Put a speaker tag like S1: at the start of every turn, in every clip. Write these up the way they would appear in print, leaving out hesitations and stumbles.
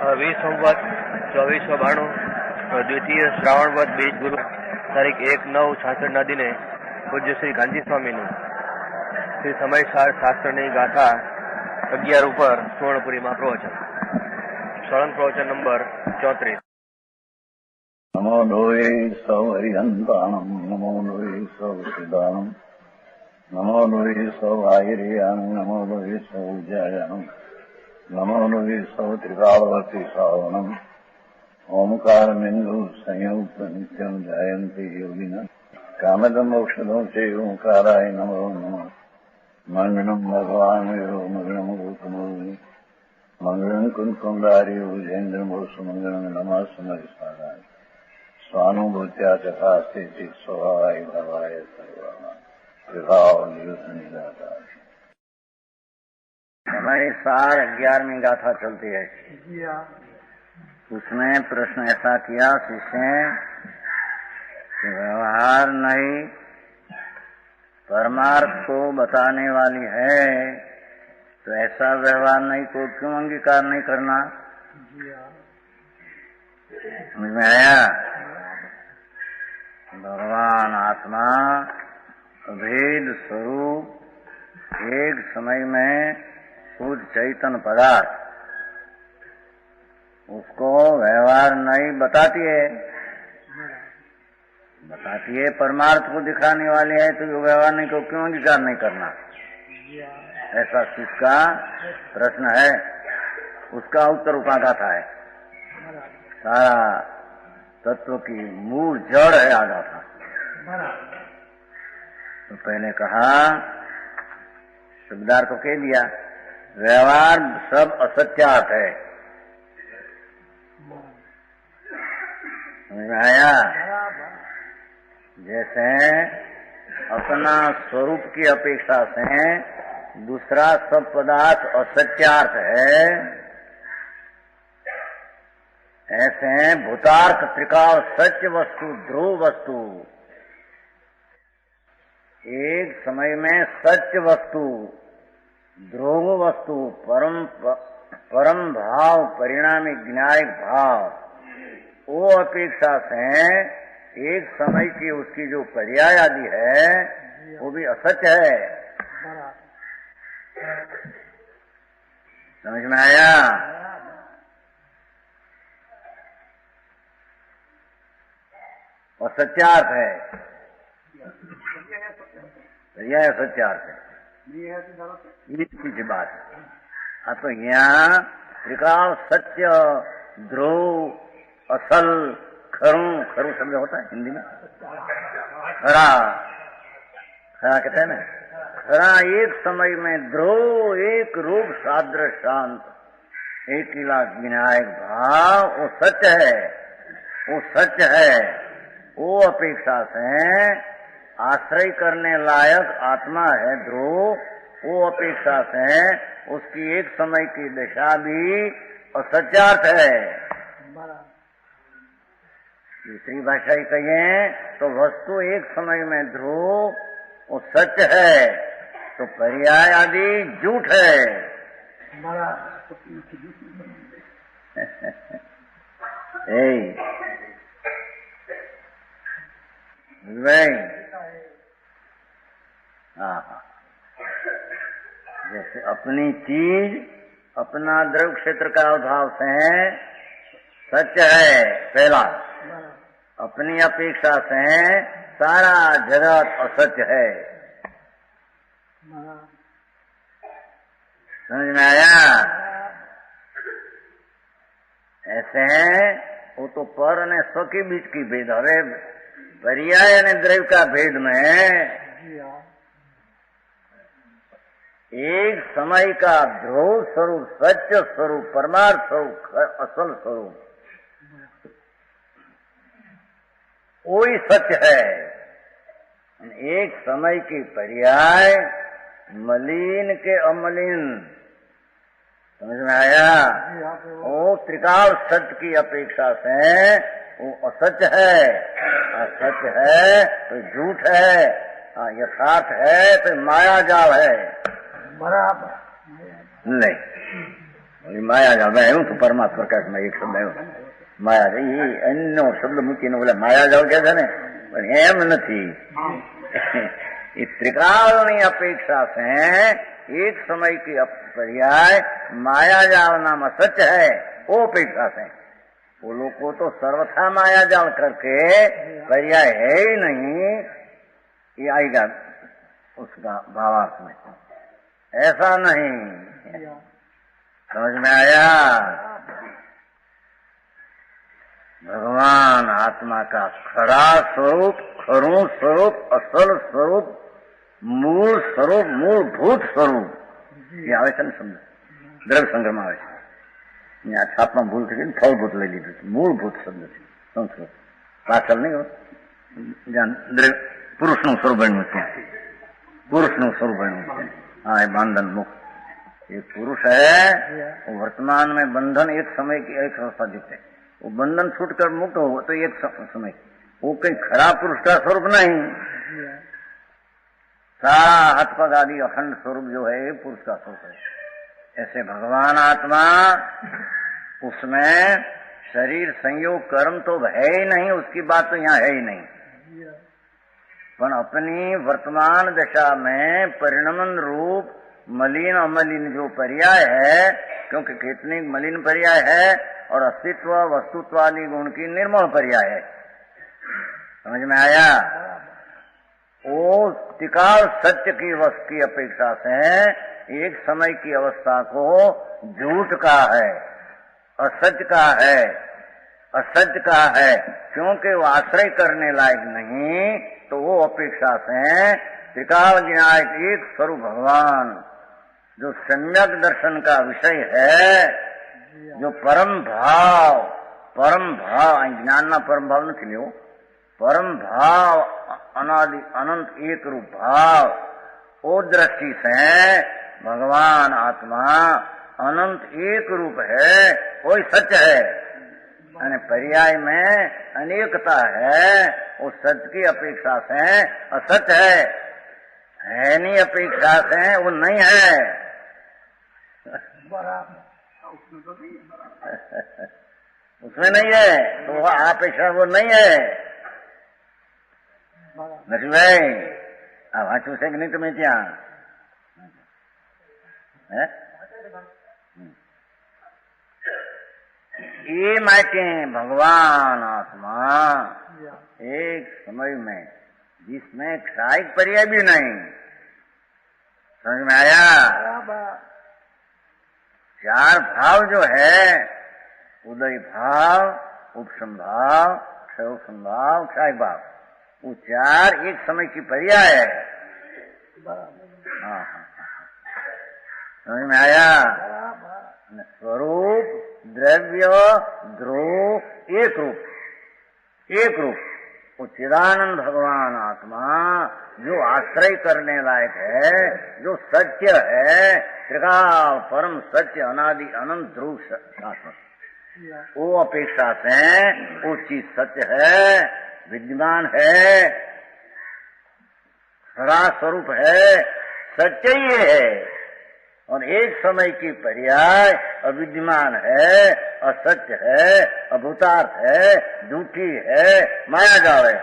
S1: 20 સંવત 2492 દ્વિતીય શ્રાવણ વદ બીજ ગુરુ તારીખ 1/9/66 દિને પૂજ્ય શ્રી ગાંધી સ્વામીનું શ્રી સમયસાર શાસ્ત્રની ગાથા 11 ઉપર સુવર્ણપુરીમાં પ્રવચન. સળંગ પ્રવચન નંબર 34.
S2: નમો લોહે સૌ હરિહંતાણમ, નમો લોહે સૌ સિદ્ધાણમ, નમો લોહે સૌ આયર્યાણમ, નમો લોહે સૌ ઉજ્જાયાણમ, નમો લોહે સૌ ત્રિકાળવતી શ્રાવણમ. ઓમકાર બિંદુ સંયુક્ત નિત્યમ જાયંતી યોગિના કામદમ ઔષધો છે ઓંકારાય નમો નમઃ. મંગળમ ભગવાન મંગળમ ગૌતમોની મંગળમ કુંકુંડારી ઉજેન્દ્રમોસુ મંગળમ નમઃ સમયસારાય સ્વાનુભૂત્યા ચકાસ્તે સ્વભાવાય ભવાય સર્વા વિભાવ નિદાતા.
S3: हमारी सार 11वीं गाथा चलती है. उसमें प्रश्न ऐसा किया शिष्य कि व्यवहार नहीं परमार्थ को बताने वाली है, तो ऐसा व्यवहार नहीं को क्यों अंगीकार नहीं करना? समझ में आया? भगवान आत्मा अभेद स्वरूप एक समय में शुद्ध चैतन्य पदार्थ, उसको व्यवहार नहीं बताती है परमार्थ को दिखाने वाली है, तो व्यवहार नहीं को क्यों अंगीकार नहीं करना? ऐसा किसका प्रश्न है? उसका उत्तर उपागाथा है. सारा तत्व की मूल जड़ है आगाथा. तो पहले कहा, शब्दार्थ को कह दिया, व्यवहार सब असत्यार्थ है. समझ में आया? जैसे अपना स्वरूप की अपेक्षा से दूसरा सब पदार्थ असत्यार्थ है, ऐसे भूतार्थ त्रिकाल सत्य वस्तु ध्रुव वस्तु एक समय में सत्य वस्तु ध्रुव वस्तु परम भाव परिणामी ज्ञायक भाव, वो अपेक्षा से एक समय की उसकी जो पर्याय आदि है वो भी असत्य है. समझ में आया? असत्यार्थ है, पर्याय असत्यार्थ है. ये बात है. हाँ, तो यहाँ त्रिकाल सत्य ध्रुव असल खरू शब्द होता है हिंदी में. खरा कहते हैं ना. खरा एक समय में ध्रुव एक रूप सादृश शांत एक विनायक भाव, वो सत्य है. वो सत्य है. वो अपेक्षा से आश्रय करने लायक आत्मा है ध्रुव, वो अपेक्षा से उसकी एक समय की दशा भी असत्यार्थ है. दूसरी भाषा ही कहिए तो वस्तु एक समय में ध्रुव वो सत्य है, तो पर्याय आदि झूठ है. जैसे अपनी चीज अपना द्रव्य क्षेत्र का अभाव से सत्य है पहला, अपनी अपेक्षा से सारा जगत असत्य है. समझ में आया? ऐसे वो तो पर और स्व के बीच की भेद. हवे पर्याय और द्रव्य का भेद में एक समय का ध्रुव स्वरूप सत्य स्वरूप परमार्थ स्वरूप असल स्वरूप वही सत्य है. एक समय की पर्याय मलिन के अमलिन. समझ में आया? वो त्रिकाल सत्य की अपेक्षा से वो असत्य है. असत्य है तो झूठ है, यथार्थ है तो माया जाल है. बराबर नहीं. माया जाल मैं तो परमात्मा प्रकाश में एक शब्द આવ્યો माया ये अन्य शब्द મૂકીને બોલે माया जाल કે છે ને પણ એમ નથી ये त्रिकालनी अपेक्षा से एक समय की पर्याय माया जाल नाम सच है वो अपेक्षा से वो लोग को तो सर्वथा माया जाल करके पर्याय है ही नहीं ये आएगा उसका भावार्थ में ऐसा नहीं समझ में आया भगवान आत्मा का खरा स्वरूप खरू स्वरूप असल स्वरूप मूल स्वरूप मूलभूत स्वरूप ये આવે છે ને શબ્દ દ્રવ્ય સંગ્રહમાં આવે છે આ છાપમાં ભૂલ થઈ ગઈ ફળભૂત લઈ લીધું છે મૂળભૂત શબ્દ છે સંસ્કૃત પાછળ નહીં જ્યાં પુરુષનું સ્વરૂપ બન્યું છે પુરુષનું સ્વરૂપ બન્યું છે हाँ ये बंधन मुक्त ये पुरुष है वो वर्तमान में बंधन एक समय की एक अवस्था दिखते वो बंधन छूटकर मुक्त हो तो एक समय वो कहीं खराब पुरुष का स्वरूप नहीं सारा हाथ पग आदि अखंड स्वरूप जो है ये पुरुष का स्वरूप है ऐसे भगवान आत्मा उसमें शरीर संयोग कर्म तो है ही नहीं उसकी बात तो यहाँ है ही नहीं पर अपनी वर्तमान दशा में परिणमन रूप मलिन अमलिन जो पर्याय है क्योंकि कितनी मलिन पर्याय है और अस्तित्व वस्तुत्व आदि गुण की निर्मल पर्याय है समझ में आया वो टिकाल सत्य की वस्तु की अपेक्षा से एक समय की अवस्था को झूठ का है असत्य का है असत्य का है क्योंकि वो आश्रय करने लायक नहीं तो वो अपेक्षा से त्रिकाल विनायक एक स्वरूप भगवान जो सम्यक दर्शन का विषय है जो परम भाव ज्ञान ना परम भाव नहीं लियो परम भाव अनादि अनंत एक रूप भाव वो दृष्टि से भगवान आत्मा अनंत एक रूप है वही सत्य है અને पर्याय में अनेकता है वो सत्य की अपेक्षा से असत्य है नहीं अपेक्षा से वो नहीं है उसमें नहीं है तो वो अपेक्षा वो नहीं है નથી ભાઈ આ વાંચું છે કે નહીં તમે ત્યાં ये माटे भगवान आत्मा एक समय में जिसमें क्षायिक पर्याय भी नहीं समझ में आया चार भाव जो है उदय भाव उपशम भाव क्षयोपम भाव क्षय भाव वो चार एक समय की पर्याय है समझ में आया स्वरूप द्रव्य ध्रुव एक रूप वो चिदानंद भगवान आत्मा जो आश्रय करने लायक है जो सत्य है त्रिकाल परम सत्य अनादि अनंत ध्रुव शाश्वत वो अपेक्षा से वो चीज सत्य है विद्यमान है सदा स्वरूप है सत्य ही है और एक समय की पर्याय अविद्यमान है असत्य है अभूतार्थ है झूठी है माया जाल है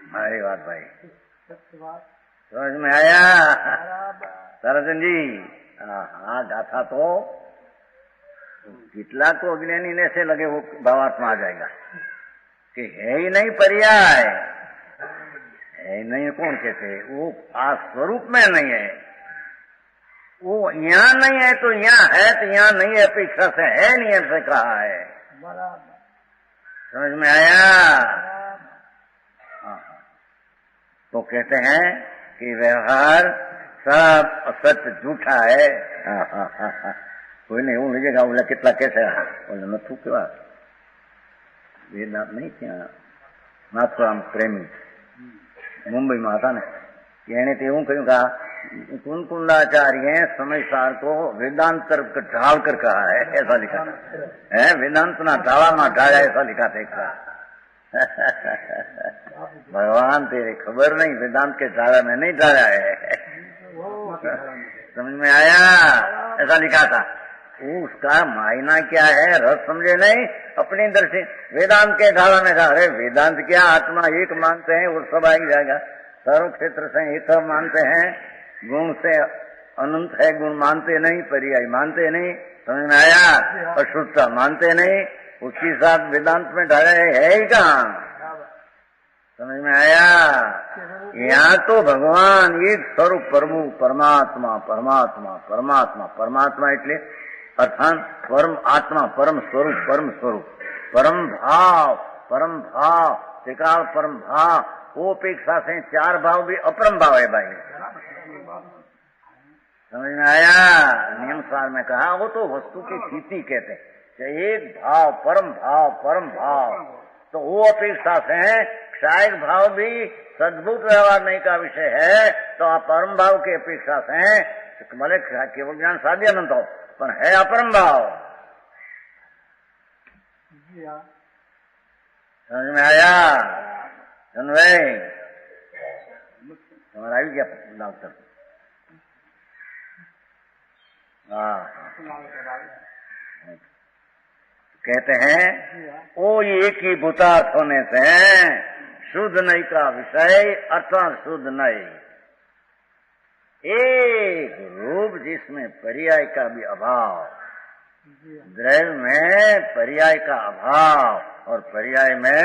S3: हमारी बात भाई समझ में आया ताराचंद जी हाँ गाथा तो कितला को अज्ञानी ने से लगे वो भावार्थ में आ जाएगा कि है ही नहीं पर्याय नहीं कौन कहते वो आ स्वरूप में नहीं है वो यहाँ नहीं है तो यहाँ है तो यहाँ नहीं है अपेक्षा से है नहीं ऐसे कहा है समझ में आया तो कहते हैं कि व्यवहार सब असत्य झूठा है कोई नहीं वो लीजिएगा बोला कितना कैसे बोले नथु केवा वेदांत नहीं क्या नाथुराम प्रेमी मुंबई में था ने એને તો એવું કહ્યું કે कुंकुंडाचार्य समय सार को वेदांत तरफ ढाल कर कहा है ऐसा लिखा है वेदांत ना ढाला में ढाया ऐसा लिखा था भगवान तेरे खबर नहीं वेदांत के ढाला में नहीं ढाया है समझ में आया? ऐसा लिखा था। उसका मायना क्या है रस समझे नहीं, अपनी दृष्टि वेदांत के ढाला में था। अरे वेदांत क्या, आत्मा एक मानते हैं वो सब आ ही जाएगा। सर्व क्षेत्र से एक मानते हैं, गुण से अनंत है, गुण मानते नहीं, पर्याय मानते नहीं। समझ में आया? अशुद्धता मानते नहीं, उसके साथ वेदांत में ढाला है ही कहाँ? समझ में आया? यहाँ तो भगवान एक स्वरूप परमु परमात्मा परमात्मा परमात्मा परमात्मा એટલે अर्थात परम आत्मा परम स्वरूप परम भाव त्रिकाल परम भाव। वो अपेक्षा से चार भाव भी अपरम भाव है भाई। समझ में आया? नियम सार में कहा वो तो वस्तु की स्थिति कहते हैं, एक भाव परम भाव। तो वो अपेक्षा से क्षायक भाव भी सद्भुत व्यवहार नहीं का विषय है, तो आप परम भाव की अपेक्षा से भले केवल ज्ञान साध्य अनंत हो पर है अपरम भाव। समझ में आया? सुन भाई, तुम्हारा आई क्या डॉक्टर? कहते हैं वो एक ही भूतार्थ होने से शुद्ध नहीं का विषय अर्थात शुद्ध नहीं, एक रूप जिसमें पर्याय का भी अभाव, द्रव्य में पर्याय का अभाव और पर्याय में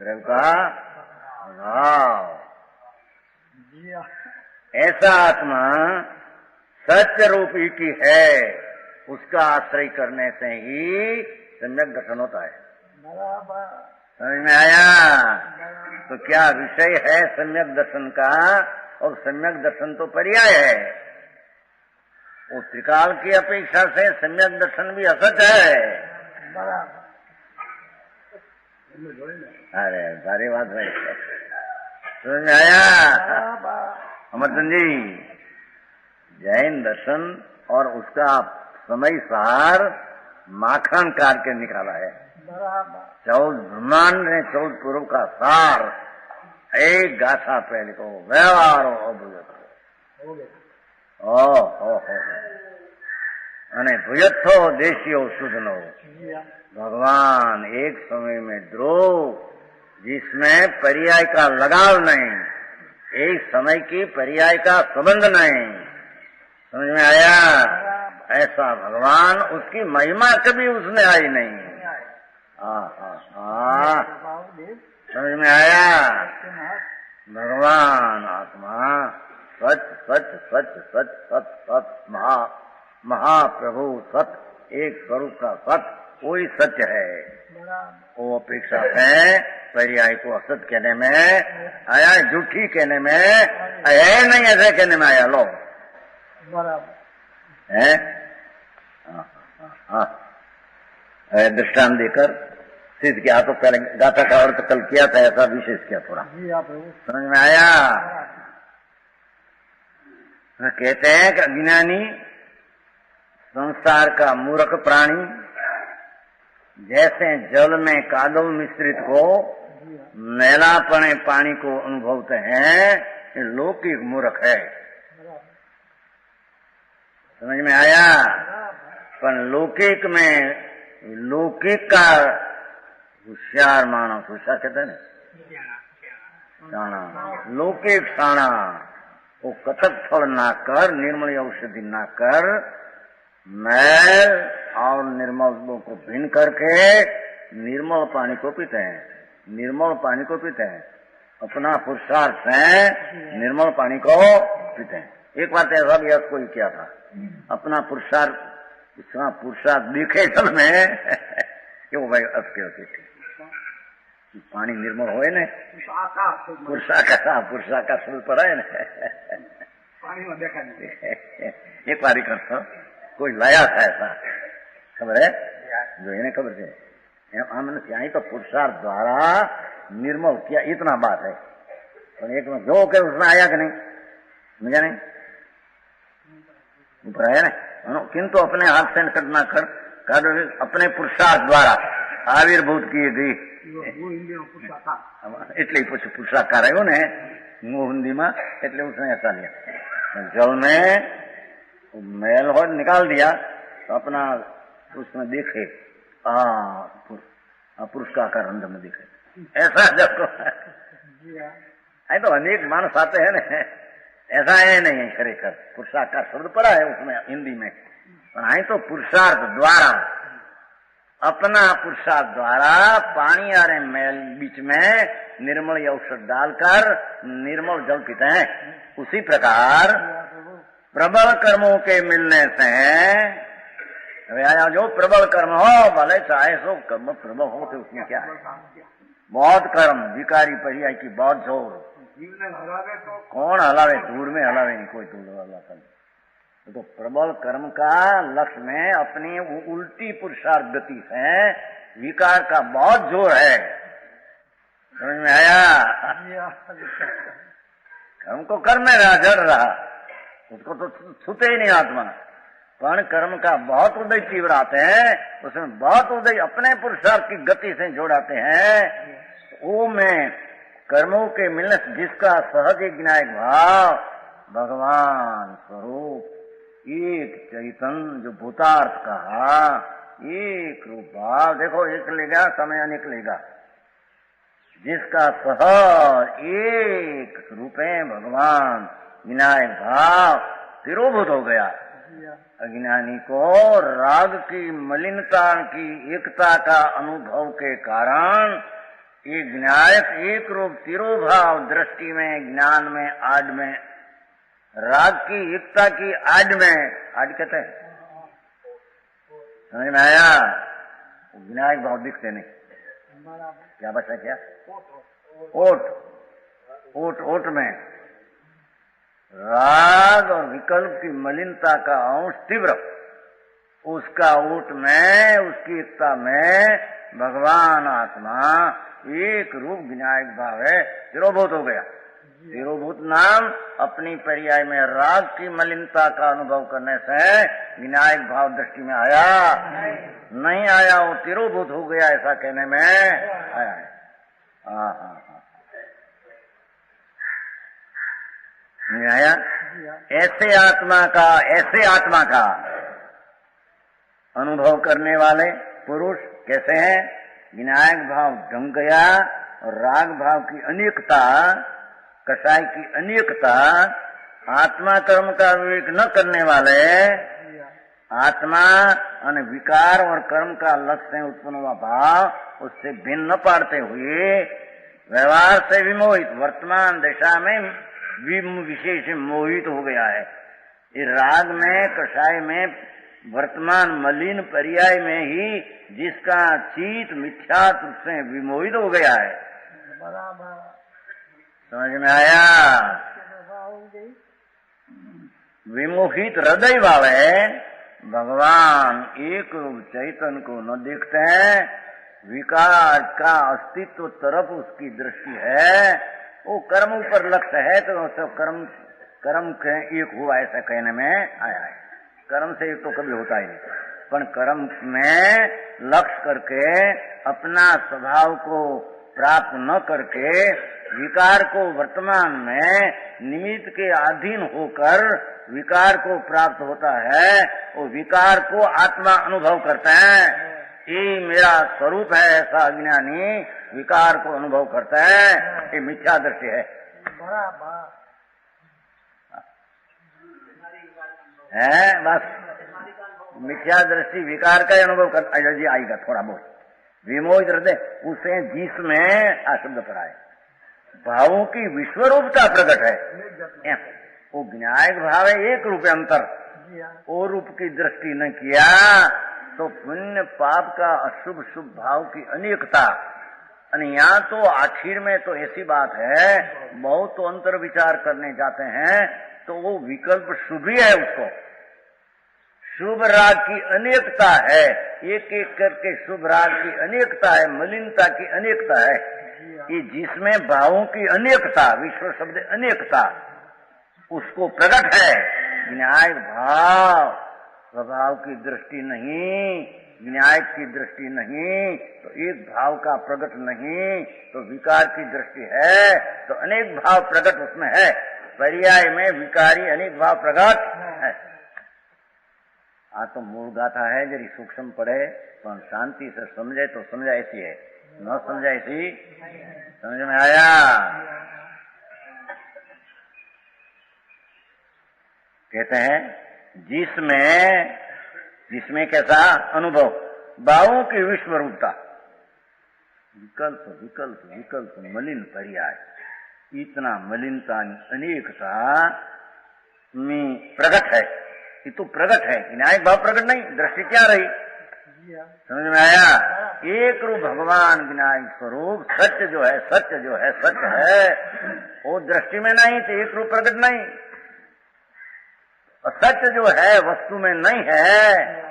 S3: द्रव्य का अभाव। ऐसा आत्मा सत्य रूप ही की है, उसका आश्रय करने से ही सम्यक दर्शन होता है। समझ में आया? तो क्या विषय है सम्यक दर्शन का? और सम्यक दर्शन तो पर्याय है। वो त्रिकाल की अपेक्षा से सम्यक दर्शन भी असत है। अरे सारी बात भाई समझ में आया? अमरचंद जी, जैन दर्शन और उसका समय सार माखन काट के निकाला है। 14 ब्रह्मांड ने 14 पूर्व का सार एक गाथा पहले को व्यवहार અને ભુયથો દેશીઓ શુદ્ધનો भगवान एक समय में ध्रुव जिसमें पर्याय का लगाव नहीं, एक समय की पर्याय का संबंध नहीं। समझ में आया? ऐसा भगवान, उसकी महिमा कभी उसमें आई नहीं। समझ में आया? भगवान आत्मा सच सच सच सच सच सच महाप्रभु सत्य, एक स्वरूप का सत्य, कोई सत्य है। वो अपेक्षा है पर्याय को असत कहने में आया, झूठी कहने में है नहीं, ऐसे कहने में आया। लो है दृष्टांत देकर सिद्ध किया। तो पहले गाथा का अर्थ कल किया था, ऐसा विशेष किया थोड़ा। समझ में आया? कहते हैं कि अज्ञानी संसार का मूर्ख प्राणी जैसे जल में कादव मिश्रित को मैलापने पानी को अनुभवते हैं, लौकिक मूर्ख है। समझ में आया? पर लौकिक में लौकिक का होशियार मानस, होशियार कहते हैं ना, शाणा, लौकिक शाणा, वो कथक फल ना कर, निर्मल औषधि ना कर, मैल और निर्मल को भिन्न करके निर्मल पानी को पीते हैं, निर्मल पानी को पीते हैं। अपना पुरुषार्थ से निर्मल पानी को पीते हैं। एक बार ऐसा भी कोई किया था, अपना पुरुषार्थ दिखे जल में क्यों भाई अटके होते थे, पानी निर्मल होए न, पुरुषा का शुरू पड़ा है न, पानी में देखा नहीं। एक बारी करता कोई लाया था ऐसा, खबर है जो इन्हें खबर है, हमने यहाँ तो पुरुषार्थ द्वारा निर्मल किया, इतना बात है। और एक में जो के उसमें आया कि नहीं, मुझे नहीं ऊपर है ना, किंतु अपने हाथ से करना कर अपने पुरुषार्थ द्वारा आविर्भूत किए गई એટલે પછી પુરુષાકાર આવ્યો ને હું હિન્દીમાં, એટલે उसने ऐसा लिया। जल में मैल हो निकाल दिया तो अपना उसमें देखे पुरुष का आकार अंदर में दिखे, ऐसा जब तो अनेक मानस आते हैं ना, ऐसा है नहीं है खरेखर। पुरुषाकार शब्द पड़ा है उसमें हिंदी में, पर आई तो पुरुषार्थ द्वारा, अपना पुरुषार्थ द्वारा पानी आ रहे मैल बीच में निर्मल औषध डालकर निर्मल जल पीते हैं। उसी प्रकार प्रबल कर्मों के मिलने से, जो प्रबल कर्म हो, भले चाहे सो कर्म प्रबल हो, तो उसमें क्या है, बहुत कर्म विकारी पर्याय की बहुत जोर, कौन हलावे, दूर में हलावे नहीं कोई, दूर वाला कर्म। तो प्रबल कर्म का लक्ष्य में अपनी उल्टी पुरुषार्थ गति से विकार का बहुत जोर है। समझ में आया? कर्म को कर्म में रहा, जड़ रहा, उसको तो छूते ही नहीं आत्मा। पण कर्म का बहुत उदय तीव्र आते हैं, उसमें बहुत उदय अपने पुरुषार्थ की गति से जोड़ाते हैं। वो में कर्मों के मिलने से जिसका सहज ज्ञायक भाव भगवान स्वरूप एक चैतन्य, जो भूतार्थ कहा एक रूप भाव, देखो निकलेगा समय निकलेगा, जिसका सहज एक रूप है भगवान विनायक भाव तिरोभूत हो गया। अज्ञानी को राग की मलिनता की एकता का अनुभव के कारण ये विनायक एक रूप तिरोभाव दृष्टि में, ज्ञान में, आड में, राग की एकता की आड में, आड कहते हैं, समझ में आया? विनायक भाव दिखते नहीं, क्या बचा क्या, ओट में राग और विकल्प की मलिनता का अंश तीव्र, उसका ओट में, उसकी एकता में भगवान आत्मा एक रूप विनायक भाव है, तिरोभूत हो गया। तिरोभूत नाम अपनी पर्याय में राग की मलिनता का अनुभव करने से विनायक भाव दृष्टि में आया नहीं आया, वो तिरोभूत हो गया, ऐसा कहने में आया है। हाँ, नहीं आया? ऐसे आत्मा का अनुभव करने वाले पुरुष कैसे हैं? विनायक भाव ढंग गया और राग भाव की अनेकता, कषाय की अनेकता, आत्मा कर्म का विवेक न करने वाले, आत्मा और विकार और कर्म का लक्ष्य से उत्पन्न हुआ भाव उससे भिन्न न पाड़ते हुए व्यवहार से विमोहित, वर्तमान दशा में विशेष मोहित हो गया है। इस राग में, कषाय में, वर्तमान मलिन पर्याय में ही जिसका चित्त मिथ्यात्व से विमोहित हो गया है। समझ में आया? विमोहित हृदय वाले भगवान एक रूप चैतन्य को न देखते हैं, विकार का अस्तित्व तरफ उसकी दृष्टि है, वो कर्म ऊपर लक्ष्य है, तो सब कर्म के एक हुआ ऐसा कहने में आया है। कर्म से एक तो कभी होता ही नहीं, पर कर्म में लक्ष्य करके अपना स्वभाव को प्राप्त न करके विकार को वर्तमान में निमित्त के अधीन होकर विकार को प्राप्त होता है, वो विकार को आत्मा अनुभव करता है। ये मेरा स्वरूप है, ऐसा अज्ञानी विकार को अनुभव करता है, ये मिथ्या दृष्टि है। बस मिथ्या दृष्टि विकार का अनुभव कर आएगा थोड़ा बहुत। विमोहित हृदय उसे जिसमें शब्द पर आए भावों की विश्वरूपता प्रकट है, वो विनायक भाव है, एक रूप अंतर, वो रूप की दृष्टि न किया तो पुण्य पाप का अशुभ शुभ भाव की अनेकता। यहाँ तो आखिर में तो ऐसी बात है, बहुत तो अंतर विचार करने जाते हैं तो वो विकल्प शुभ ही है, उसको शुभ राग की अनेकता है, एक एक करके शुभ राग की अनेकता है, मलिनता की अनेकता है, ये जिसमें भावों की अनेकता, विश्व शब्द अनेकता, उसको प्रकट है। विनायक भाव स्वभाव की दृष्टि नहीं, विनायक की दृष्टि नहीं, तो एक भाव का प्रकट नहीं, तो विकार की दृष्टि है, तो अनेक भाव प्रकट उसमें है। पर्याय में विकारी अनेक भाव प्रकट है। आ तो मूल गाथा है, जरी सूक्ष्म पढ़े पर शांति से समझे तो समझा ऐसी है, न समझा ऐसी समझ में आया। कहते हैं जिसमें कैसा अनुभव, भावों की विश्व रूपता, विकल्प विकल्प विकल्प मलिन पर्याय, इतना मलिनता अनेकता में प्रकट है। ये तो प्रकट है, न्यायिक भाव प्रकट नहीं, दृष्टि क्या रही, समझ में आया। एक रूप भगवान विनायक स्वरूप सत्य जो है सत्य है, वो दृष्टि में नहीं तो एक रूप प्रकट नहीं, और सत्य जो है वस्तु में नहीं है।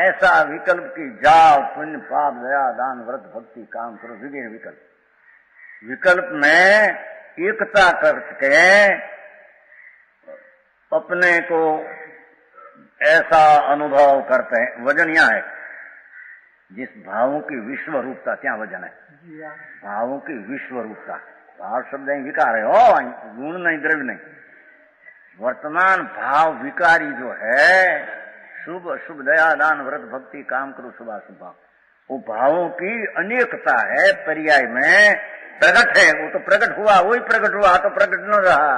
S3: ऐसा विकल्प की जाओ, पुण्य पाप दया दान व्रत भक्ति काम करो, विभिन्न विकल्प में एकता करके अपने को ऐसा अनुभव करते हैं। वजन यहाँ है, जिस भावों की विश्व रूपता क्या वजन है, भावों की विश्व रूपता। भाव शब्द विकार है, ओ गुण नहीं द्रव्य नहीं। वर्तमान भाव विकारी जो है, शुभ अशुभ दया दान व्रत भक्ति काम करो शुभाशुभ भाव, वो भावों की अनेकता है, पर्याय में प्रकट है। वो तो प्रकट हुआ, वही प्रकट हुआ तो प्रकट न रहा।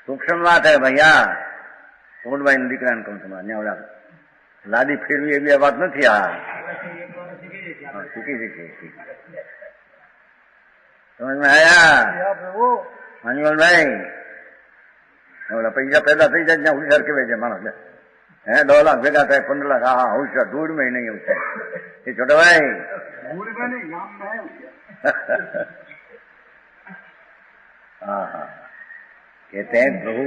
S3: सूक्ष्म बात है भैया। भाई દીકરા ને કહું તમારે ન્યા ઓલા લાદી ફેરવી એવી આ વાત નથી। આ શીખી સમજ में आया। માનીવલ ભાઈ ઓલા પૈસા પેદા થઈ જાય ત્યાં ઉડી સરકે છે માણસ, હે 2 લાખ ભેગા થાય 15 લાખ, હા હોશિયાર ધૂળ में नहीं होता ये छोटे भाई, धूड़ में नहीं नाम में। हाँ हाँ, कहते हैं प्रभु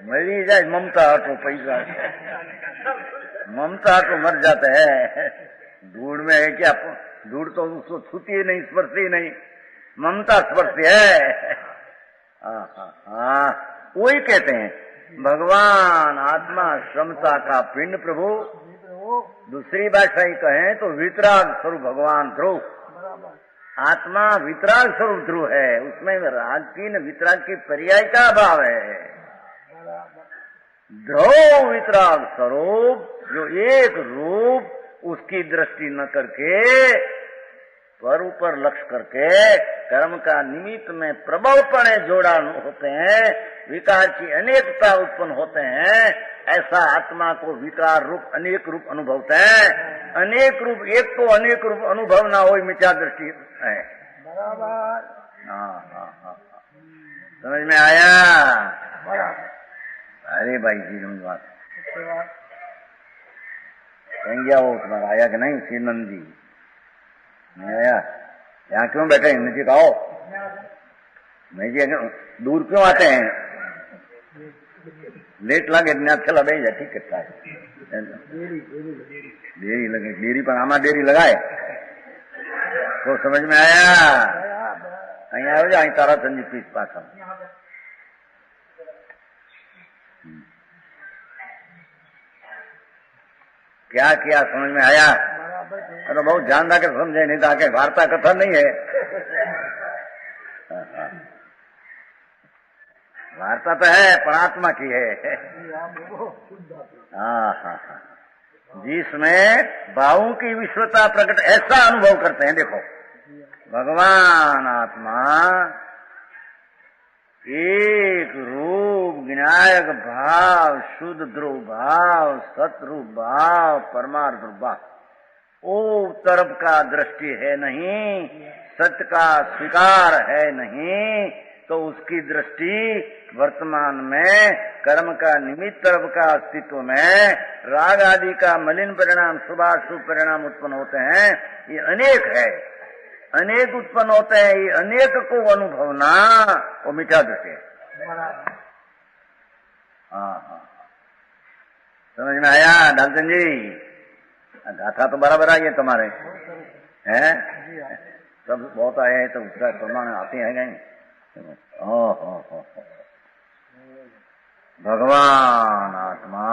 S3: मरी जाए ममता हटो पैसा, ममता हटो मर जाते हैं। धूड़ में है क्या, धूड़ तो उसको छूती ही नहीं, स्पर्श ही नहीं, ममता स्पर्श है। हाँ, वही कहते हैं भगवान आत्मा क्षमता का पिंड प्रभु। दूसरी भाषा ही कहें तो वितराग स्वरूप भगवान ध्रुव, आत्मा वितराग स्वरूप ध्रुव है, उसमें राग की न वितराग की पर्याय का भाव है। ध्रुव वितराग स्वरूप जो एक रूप, उसकी दृष्टि न करके पर ऊपर लक्ष्य करके कर्म का निमित्त में प्रबलपणे जोड़ा होते हैं, विकार की अनेकता उत्पन्न होते हैं। ऐसा आत्मा को विकार रूप अनेक रूप अनुभवते हैं। अनेक रूप एक तो अनेक रूप अनुभव ना हो, मिथ्या दृष्टि है। बराबर। हाँ, समझ में आया। अरे भाई जी धन्यवाद। कहेंगे वो तुम्हारा आया कि नहीं, श्रीनंद जी नहीं आया, यहाँ क्यों बैठे हैं, नीचे आओ। नहीं जी दूर क्यों आते हैं, लेट लगे थेला बे जाए, ठीक है। देरी लगे, डेरी पर आमा डेरी लगाए तो समझ में आया। अँ आओ जा, तारा संजी पीस पास क्या किया समझ में आया। तो बहुत ध्यान रखे समझे, नहीं तो आके वार्ता कथा नहीं है। वार्ता तो है परमात्मा की है। हाँ, जिसमें भावों की विश्वता प्रकट, ऐसा अनुभव करते हैं। देखो भगवान आत्मा एक रूप विनायक भाव, शुद्ध ध्रुव भाव, सतरूप भाव, परमार्थ भाव, ओ तरफ का दृष्टि है नहीं, सत्य का स्वीकार है नहीं, तो उसकी दृष्टि वर्तमान में कर्म का निमित्त तरफ का अस्तित्व में राग आदि का मलिन परिणाम, शुभाशुभ परिणाम उत्पन्न होते हैं। ये अनेक है, अनेक उत्पन्न होते हैं। ये अनेक को अनुभवना वो मिथ्या दृष्टि है। हाँ, समझ में आया डाल्टन जी। गाथा तो बराबर आई है तुम्हारे, हैं सब बहुत आए हैं, तो उसका प्रमाण आते हैं गए। भगवान आत्मा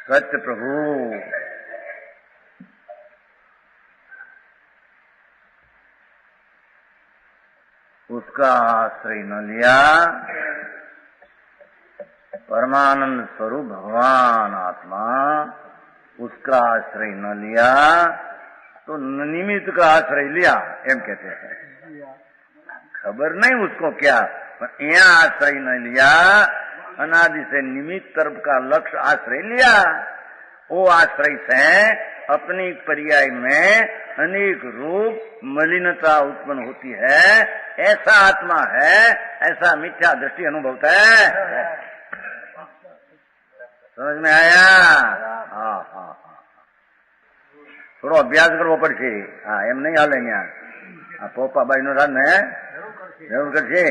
S3: सत्य प्रभु उसका आश्रय न लिया, परमानंद स्वरूप भगवान आत्मा उसका आश्रय न लिया तो निमित्त का आश्रय लिया एम कहते हैं। खबर नहीं उसको क्या, पर यहाँ आश्रय न लिया, अनादि से निमित्त तरफ का लक्ष्य आश्रय लिया। वो आश्रय से अपनी पर्याय में अनेक रूप मलिनता उत्पन्न होती है। ऐसा आत्मा है, ऐसा मिथ्या दृष्टि अनुभवता है। समझ में आया? हाँ हाँ हाँ, थोड़ो अभ्यास करवो पड़शे। हाँ एम नहीं हाले यहाँ पोपा बाई नो राज ने जरूर करशे।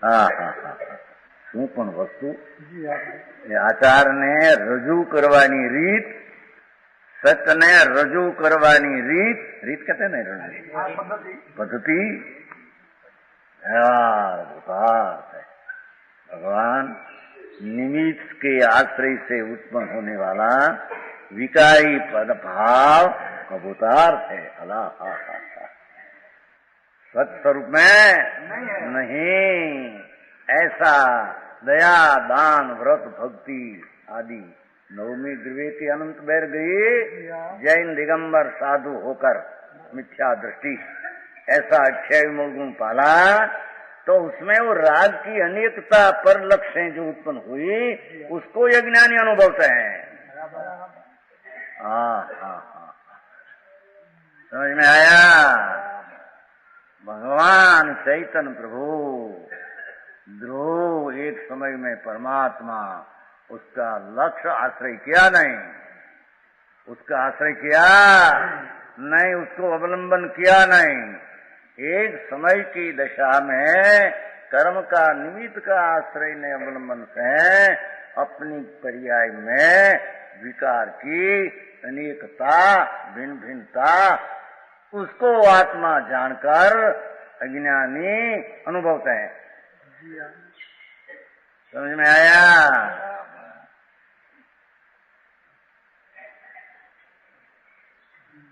S3: हाँ हाँ हाँ, શું પણ વસ્તુ આચારને રજૂ કરવાની રીત, સતને રજૂ કરવાની રીત, રીત કહેते हैं ना, पद्धति भगवान निमित्त के आश्रय से उत्पन्न होने वाला विकारी पद भाव अवतार्थ है। अल्लाह सत स्वरूप में नहीं। ऐसा दया दान व्रत भक्ति आदि नवमी द्विवेदी अनंत बैर गई जैन दिगंबर साधु होकर मिथ्या दृष्टि ऐसा अक्षय गुण पाला, तो उसमें वो राग की अनेकता पर लक्ष्य जो उत्पन्न हुई उसको ये ज्ञानी अनुभवते हैं। हाँ हाँ हाँ, समझ में आया? भगवान चैतन्य प्रभु ध्रुव एक समय में परमात्मा उसका लक्ष्य आश्रय किया नहीं, उसका आश्रय किया नहीं, उसको अवलंबन किया नहीं। एक समय की दशा में कर्म का निमित्त का आश्रय ने अवलंबन से अपनी पर्याय में विकार की अनेकता भिन्न भिन्नता उसको आत्मा जानकर अज्ञानी अनुभवते हैं। समझ में आया?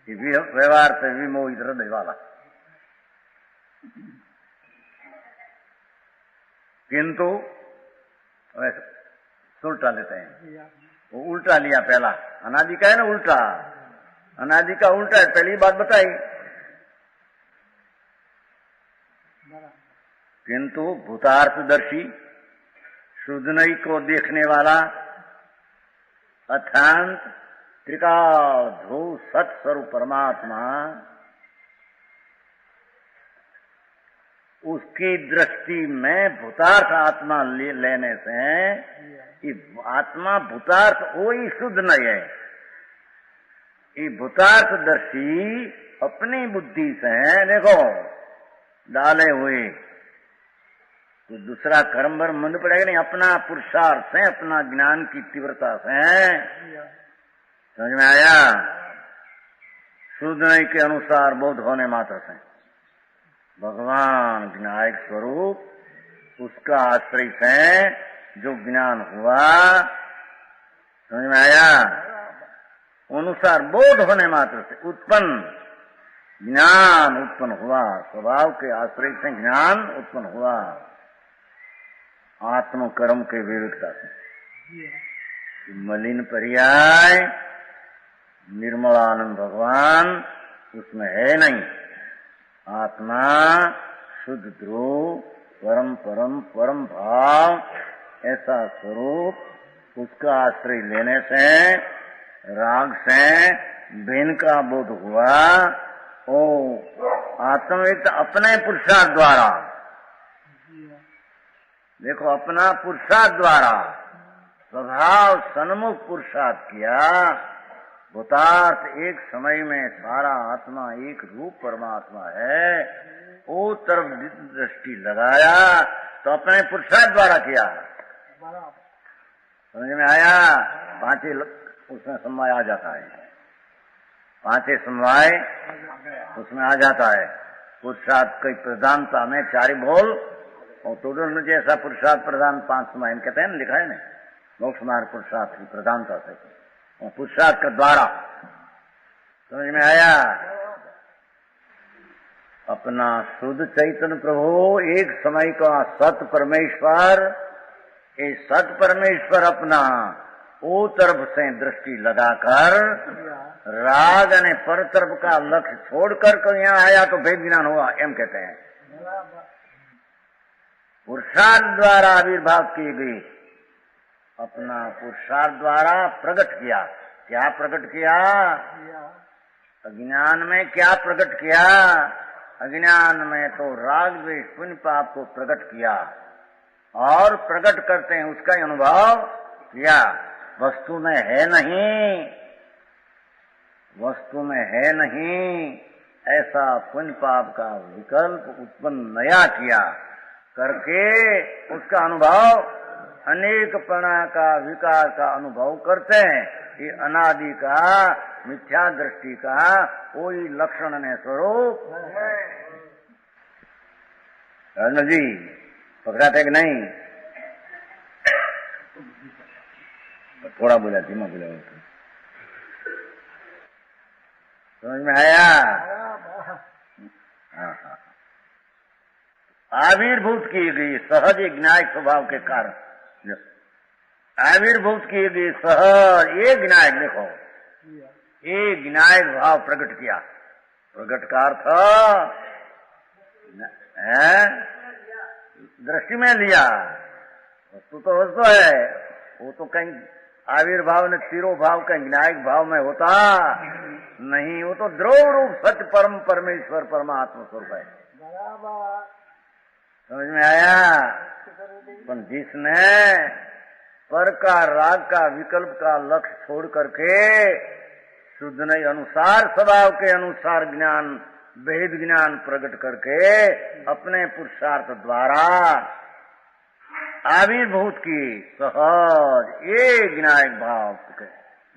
S3: व्यवहार से विमोहित हृदय वाला, किंतु उल्टा लेते हैं। वो उल्टा लिया पहला, अनादि का है ना उल्टा, अनादि का उल्टा है। पहली बात बताई, किंतु भूतार्थदर्शी शुद्धनई को देखने वाला अथांत त्रिकाल ध्रुव सत स्वरूप परमात्मा, उसकी दृष्टि में भूतार्थ आत्मा लेने से कि आत्मा भूतार्थ वो ही शुद्ध नहीं है। ये भूतार्थदर्शी अपनी बुद्धि से देखो डाले हुए तो दूसरा कर्म पर मन पड़ेगा नहीं, अपना पुरुषार्थ से अपना ज्ञान की तीव्रता से। समझ में आया? शुद्ध नहीं के अनुसार बोध होने मात्र से भगवान विनायक स्वरूप उसका आश्रय से जो ज्ञान हुआ, समझ में आया? अनुसार बोध होने मात्र से उत्पन्न ज्ञान उत्पन्न हुआ, स्वभाव के आश्रय से ज्ञान उत्पन्न हुआ आत्म कर्म के विरुद्धता से। मलिन पर्याय निर्मलानंद भगवान उसमें है नहीं। आत्मा शुद्ध ध्रुव परम परम परम भाव ऐसा स्वरूप उसका आश्रय लेने से राग से भेन का बोध हुआ। ओ आत्मविद अपने पुरुषार्थ द्वारा, देखो अपना पुरुषार्थ द्वारा स्वभाव सन्मुख पुरुषार्थ किया। भूतार्थ एक समय में सारा आत्मा एक रूप परमात्मा है, वो तरफ दृष्टि लगाया तो अपने पुरुषार्थ द्वारा किया। समझ में आया? पांचे उसमें समवाय आ जाता है, पांचे समवाय उसमें आ जाता है। पुरुषार्थ की प्रधानता में चारि बोल और टोटल में जैसा पुरुषार्थ प्रधान 5 समायन कहते हैं ना, लिखा है ना, मोक्ष मार्ग पुरुषार्थ की प्रधानता से, और पुरुषार्थ का द्वारा। समझ में आया? अपना शुद्ध चैतन्य प्रभु एक समय का सत परमेश्वर, ये सत परमेश्वर अपना ओ तरफ से दृष्टि लगाकर राग ने पर तरफ का लक्ष्य छोड़कर यहाँ आया तो भेद ज्ञान हुआ, एम कहते हैं। पुरुषार्थ द्वारा आविर्भाव किए गए, अपना पुरुषार्थ द्वारा प्रकट किया। क्या प्रकट किया? अज्ञान में क्या प्रकट किया? अज्ञान में तो राग द्वेष पुण्य पाप को प्रकट किया, और प्रकट करते हैं उसका अनुभव किया। वस्तु में है नहीं, वस्तु में है नहीं, ऐसा पुण्य पाप का विकल्प उत्पन्न नया किया करके उसका अनुभव, अनेक पणा का विकार का अनुभव करते हैं। ये अनादि का मिथ्या दृष्टि का कोई लक्षण ने स्वरूप जी पकड़ाते कि नहीं? थोड़ा बोला, धीमा बोला, समझ में आया? हाँ। आविर्भूत की गई सहज ज्ञायक स्वभाव के कारण, आविर्भूत की गई सहज एक ज्ञायक, देखो एक ज्ञायक भाव प्रकट किया। प्रकट का अर्थ है दृष्टि में लिया। वस्तु तो वस्तु है, वो तो कहीं आविर्भाव ने तीरो भाव कहीं ज्ञायक भाव में होता नहीं, वो तो द्रव रूप सत्य परम परमेश्वर परमात्मा स्वरूप है। समझ में आया? पर जिसने पर का राग का विकल्प का लक्ष्य छोड़ करके शुद्ध नहीं अनुसार स्वभाव के अनुसार ज्ञान भेद ज्ञान प्रकट करके अपने पुरुषार्थ द्वारा आविर्भूत की सहज एक ज्ञायक भाव के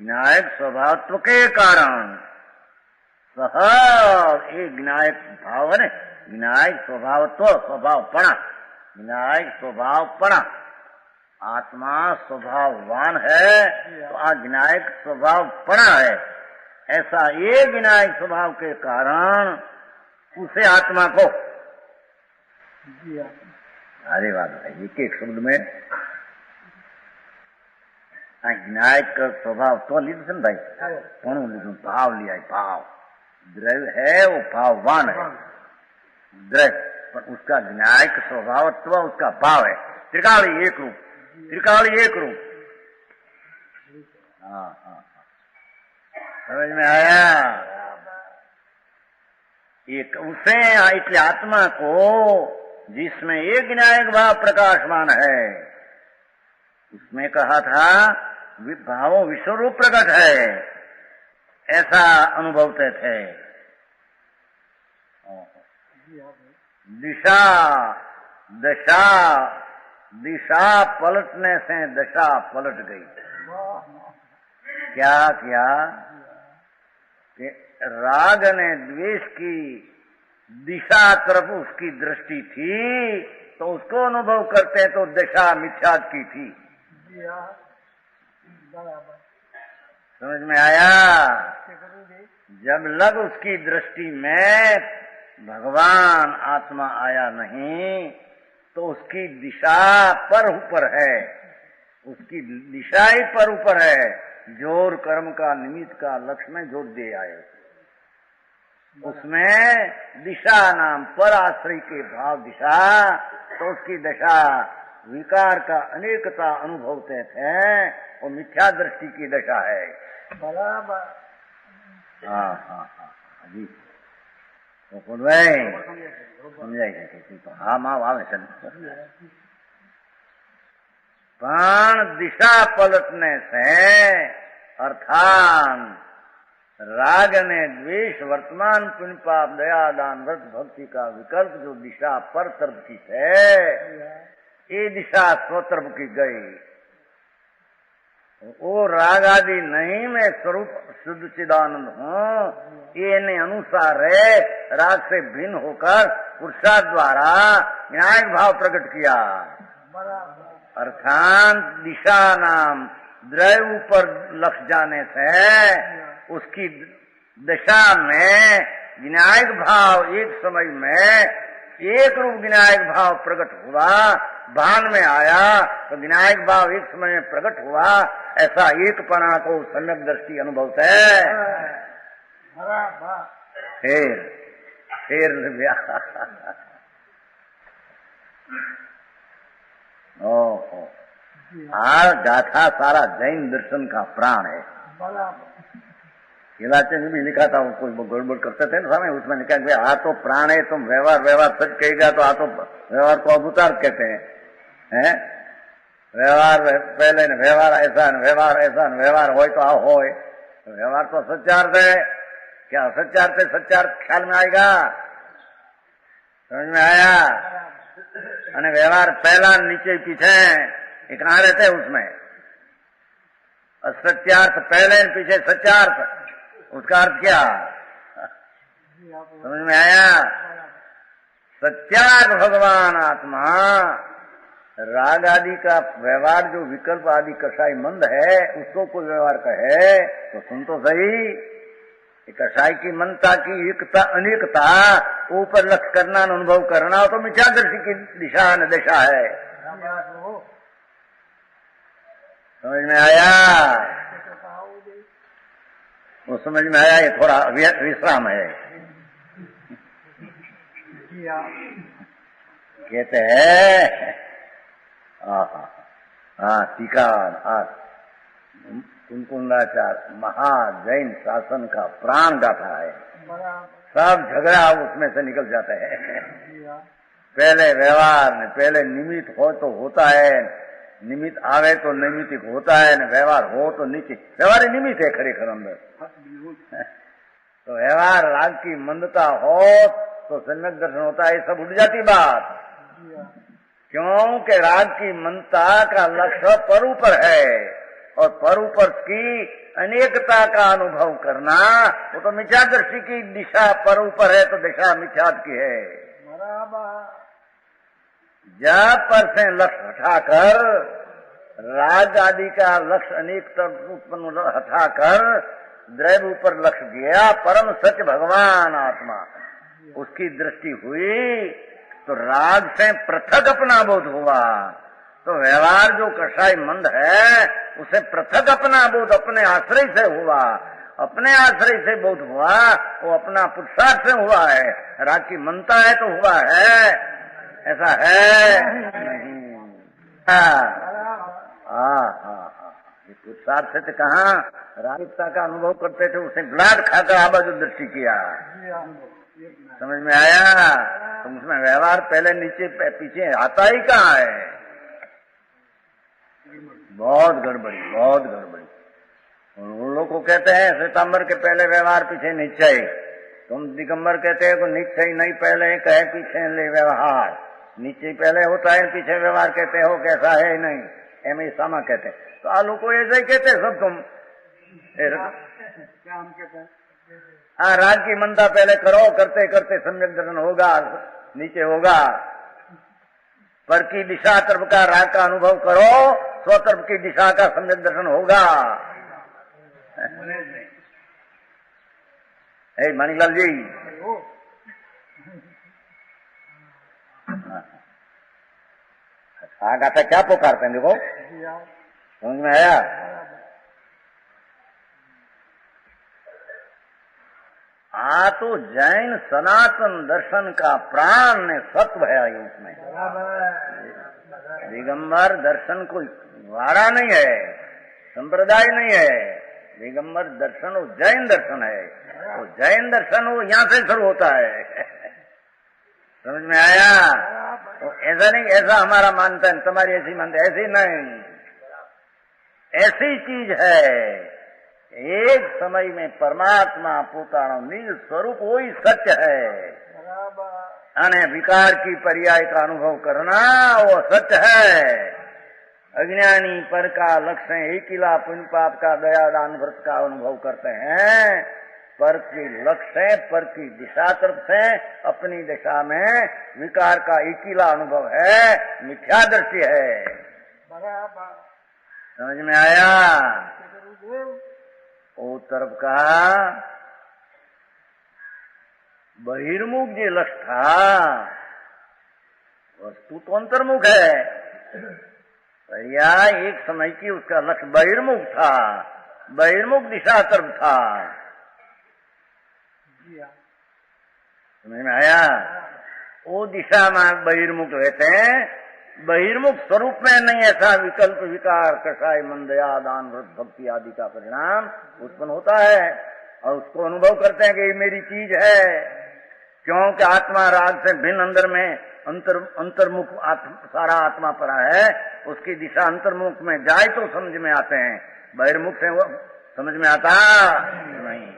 S3: ज्ञायक स्वभावत्व के कारण सहज एक ज्ञायक भाव है, ज्ञायक स्वभावत्व, स्वभावपणा, ज्ञायक स्वभावपणा। आत्मा स्वभाववान है तो अज्ञायक स्वभावपणा है। ऐसा एक ज्ञायक स्वभाव के कारण उसे आत्मा को, अरे बात है, एक शब्द में ज्ञायक का स्वभाव तो लिखे भाई, कौन भाव लिया है, भाव द्रव्य है, वो भाववान है द्रव्य, पर उसका ज्ञायक स्वभावत्व उसका भाव है। त्रिकाली एक रूप, त्रिकाली एक रूप। हाँ, समझ में आया? एक उसे इसलिए आत्मा को जिसमें एक ज्ञायक भाव प्रकाशमान है, उसमें कहा था भावों विश्वरूप प्रकट है, ऐसा अनुभवते थे। दिशा दशा, दिशा पलटने से दशा पलट गई। क्या किया कि राग ने द्वेष की दिशा तरफ उसकी दृष्टि थी, तो उसको अनुभव करते तो दिशा मिथ्या की थी। समझ में आया? जब लग उसकी दृष्टि में भगवान आत्मा आया नहीं, तो उसकी दिशा पर ऊपर है, उसकी दिशा ही पर ऊपर है। जोर कर्म का निमित्त का लक्ष्य में जोर दे आए, उसमें दिशा नाम पर आश्रय के भाव दिशा, तो उसकी दशा विकार का अनेकता अनुभवते थे, वो मिथ्या दृष्टि की दशा है। बराबर। हाँ जी, तो समझाएगा कैसे? तो हाँ माँ वाले प्राण दिशा पलटने से, अर्थात राग ने द्वेष वर्तमान पुण्य पाप दया दान व्रत भक्ति का विकल्प जो दिशा पर तरफ की है, ये दिशा स्वतर्फ की गई। वो राग आदि नहीं, मैं स्वरूप शुद्ध चिदानंद हूँ, ये अनुसार है राग से भिन्न होकर पुरुषार्थ द्वारा विनायक भाव प्रकट किया। अर्थात दिशा नाम द्रव्य ऊपर लक्ष्य जाने से उसकी दशा में विनायक भाव एक समय में एक रूप विनायक भाव प्रकट हुआ, भान में आया तो विनायक भाव एक समय में प्रकट हुआ। ऐसा एक पना को सम्यक दृष्टि अनुभव है। फिर ओहो, आज गाथा सारा जैन दर्शन का प्राण है। इलाचे में भी लिखा था, वो कोई गड़बड़ करते थे ना समय, उसमें लिखा कि आ तो प्राण है, तुम व्यवहार सच कहेगा तो आ तो व्यवहार को अभूतार्थ कहते हैं। व्यवहार पहले न व्यवहार ऐसा न व्यवहार ऐसा न व्यवहार हो तो आ हो, व्यवहार तो सच्चार्थ है। क्या सच्चार्थ है? सच्चार्थ ख्याल में आएगा, समझ में आया? અને व्यवहार पहला नीचे पीछे कहाँ रहते हैं उसमें? असत्यार्थ पहले पीछे सच्चार्थ, उसका अर्थ क्या? समझ में आया? सत्यार्थ भगवान आत्मा, राग आदि का व्यवहार जो विकल्प आदि कषाय मंद है उसको कोई व्यवहार कहे तो सुन तो सही। कषाय की मनता की एकता अनेकता ऊपर लक्ष्य करना, अनुभव करना तो मिथ्यादर्शी की दिशा न दशा है। समझ में आया? वो समझ में आया? ये थोड़ा विश्राम है। कहते हैं टीका कुंकुंदाचार महाजैन शासन का प्राण गाथा है। सब झगड़ा उसमें से निकल जाता है। पहले व्यवहार ने पहले निमित्त हो तो होता है, निमित्त आवे तो नैमित्तिक होता है, न व्यवहार हो तो नीचे व्यवहार निमित्त है खरेखर अंदर। तो व्यवहार राग की मंदता हो तो सम्यक दर्शन होता है, सब उड़ जाती बात। क्योंकि राग की मंदता का लक्ष्य पर ऊपर है और पर ऊपर की अनेकता का अनुभव करना वो तो मिथ्यादर्शी की दिशा पर ऊपर है तो दिशा मिथ्याद की है। जब पर से लक्ष्य हटाकर राग आदि का लक्ष्य अनेक उत्पन्न हटाकर द्रव्य ऊपर लक्ष्य गया, परम सत्य भगवान आत्मा उसकी दृष्टि हुई तो राग से पृथक अपना बोध हुआ। तो व्यवहार जो कषाय मंद है उसे पृथक अपना बोध अपने आश्रय से हुआ, अपने आश्रय से बोध हुआ, वो अपना पुरुषार्थ से हुआ है। राग की मनता है तो हुआ है, ऐसा है नहीं। ये पुरुषार्थ से कहाँ रागिकता का अनुभव करते थे, उसे ब्लाड खाकर आबाजू दृष्टि किया। समझ में आया? तो उसमें व्यवहार पहले नीचे पीछे आता ही कहाँ है? बहुत गड़बड़ी, बहुत गड़बड़ी। उन लोग को कहते हैं श्वेतांबर के पहले व्यवहार पीछे निश्चय, तुम दिगंबर कहते हैं तो निश्चय नहीं पहले कहे पीछे ले व्यवहार, नीचे पहले होता है पीछे व्यवहार कहते हो, कैसा है नहीं एम सामा कहते हैं। तो आ लोग को ऐसा ही कहते हैं सब। तुम हाँ, राग की मनता पहले करो, करते करते सम्यक दर्शन होगा, नीचे होगा। पर की दिशा तरफ का राग का अनुभव करो, स्वतर्फ की दिशा का सम्यक दर्शन होगा। मणिलाल जी, गाथा क्या पुकारते हैं देखो, समझ में आया? तो जैन सनातन दर्शन का प्राण ने सत्व है उसमें। दिगंबर दर्शन कोई वाड़ा नहीं है, संप्रदाय नहीं है। दिगंबर दर्शन वो जैन दर्शन है, वो जैन दर्शन वो यहाँ से शुरू होता है। समझ में आया? तो ऐसा नहीं ऐसा हमारा मानता है, तुम्हारी ऐसी मानते, ऐसी नहीं। ऐसी चीज है, एक समय में परमात्मा पोतानो निज स्वरूप वही सत्य है, अने विकार की पर्याय का अनुभव करना वो सत्य है। अज्ञानी पर का लक्ष्य एकिला पुण्य पाप का दया दान व्रत का अनुभव करते हैं। पर की लक्ष्य पर की दिशा तरफ से अपनी दिशा में विकार का एकिला अनुभव है, मिथ्या दृष्टि है। समझ में आया? ओ तरफ का बहिर्मुख जो लक्ष्य था वस्तु तो अंतर्मुख है। या एक समय की उसका लक्ष्य बहिर्मुख था, बहिर्मुख दिशा तरफ था। समझ में आया? वो दिशा में बहिर्मुख रहते हैं, बहिर्मुख स्वरूप में नहीं ऐसा विकल्प विकार कषाय मंदया दान व्रत भक्ति आदि का परिणाम उत्पन्न होता है और उसको अनुभव करते हैं कि ये मेरी चीज है। क्योंकि आत्मा राग से भिन्न अंदर में अंतर्मुख सारा आत्मा पड़ा है, उसकी दिशा अंतर्मुख में जाए तो समझ में आते हैं, बहिर्मुख से वो समझ में आता नहीं।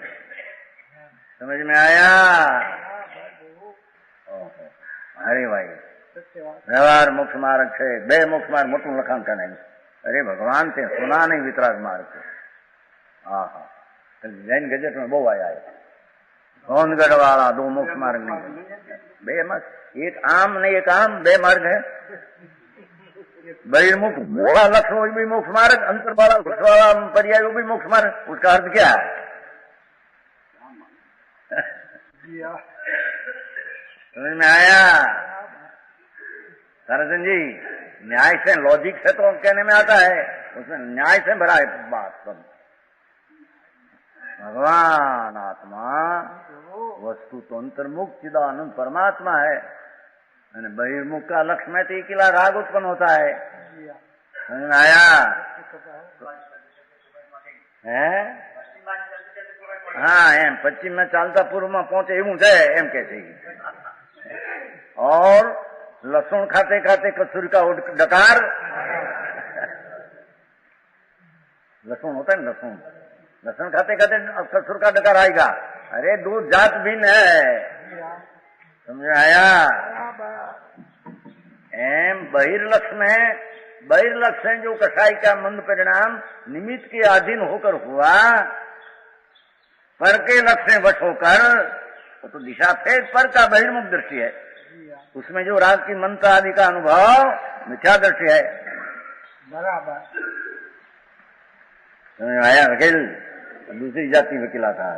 S3: समझ में आया? अरे भाई व्यवहार मोक्ष मार्ग છે, બે મોક્ષ માર્ગ મોટું લખાણ કરે। અરે ભગવાન તે સુના નહીં વિતરાગ માર્ગ છે। હા હા જૈન ગજેટ में બહુ આયા है। सोनगढ़ वाला 2 मोक्ष मार्ग नहीं, 2 मार्ग, एक आम नहीं एक आम, 2 मार्ग है। बहिर्मुख बड़ा लक्ष्य वो भी मोक्ष मार्ग, अंतर वाला घुस वाला पर्याय वो भी मोक्ष मार्ग। उसका अर्थ क्या है? समझ में आया? सरजन जी न्याय से लॉजिक से तो कहने में आता है, उसमें न्याय से भरा है बात सब। भगवान आत्मा वस्तु तो अंतर्मुख चिदानंद परमात्मा है, बहिर्मुख का लक्ष्य में तो अकेला राग उत्पन्न होता है। समझ में आया? है? हाँ एम पश्चिम में चालता पूर्व में पहुंचे एवं है एम कैसे। और लहसुन खाते खाते कसूर का डकार, लहसुन होता है लहसुन, लहसुन खाते खाते कसूर का डकार आएगा। अरे 2 जात भिन्न है। समझ आया? एम बहिर्लक्ष्य में, बहिर्लक्ष्य जो कसाई का मंद परिणाम निमित्त के अधीन होकर हुआ, पर के लक्ष्य वश होकर वो तो दिशा से पर का बहिर्मुख दृष्टि है। उसमें जो राग की मंत्र आदि का अनुभव मिथ्या दृष्टि है। बराबर समझ में आया? वकील दूसरी जाति वकीला था।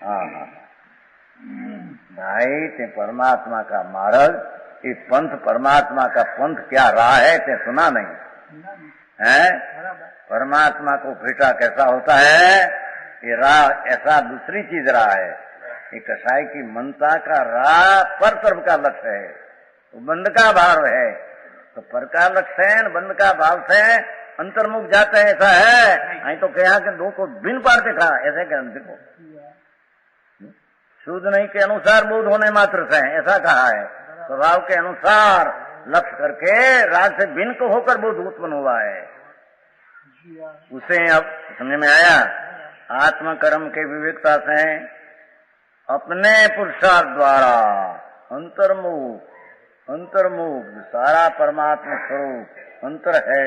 S3: हाँ हाँ भाई ते परमात्मा का मार्ग, ये पंथ परमात्मा का पंथ क्या राह है ते सुना नहीं है? परमात्मा को भेटा कैसा होता है, ये राह ऐसा दूसरी चीज राह है। ये कसाई की मनता का राह पर तरफ का लक्ष्य है, तो बंद का भाव है, तो पर का लक्ष्य है, बंद का भाव से अंतर्मुख जाते हैं ऐसा है। नहीं तो क्या कि 2 को बिन पार देखा ऐसे क्या देखो, शुद्ध नहीं के अनुसार बोध होने मात्र से ऐसा कहा है। स्वभाव के अनुसार लक्ष्य करके राग से भिन्न को होकर बोध उत्पन्न हुआ है। उसे अब समझ में आया? आत्मकर्म के विवेकता से अपने पुरुषार्थ द्वारा अंतर्मुख सारा परमात्मा स्वरूप अंतर है,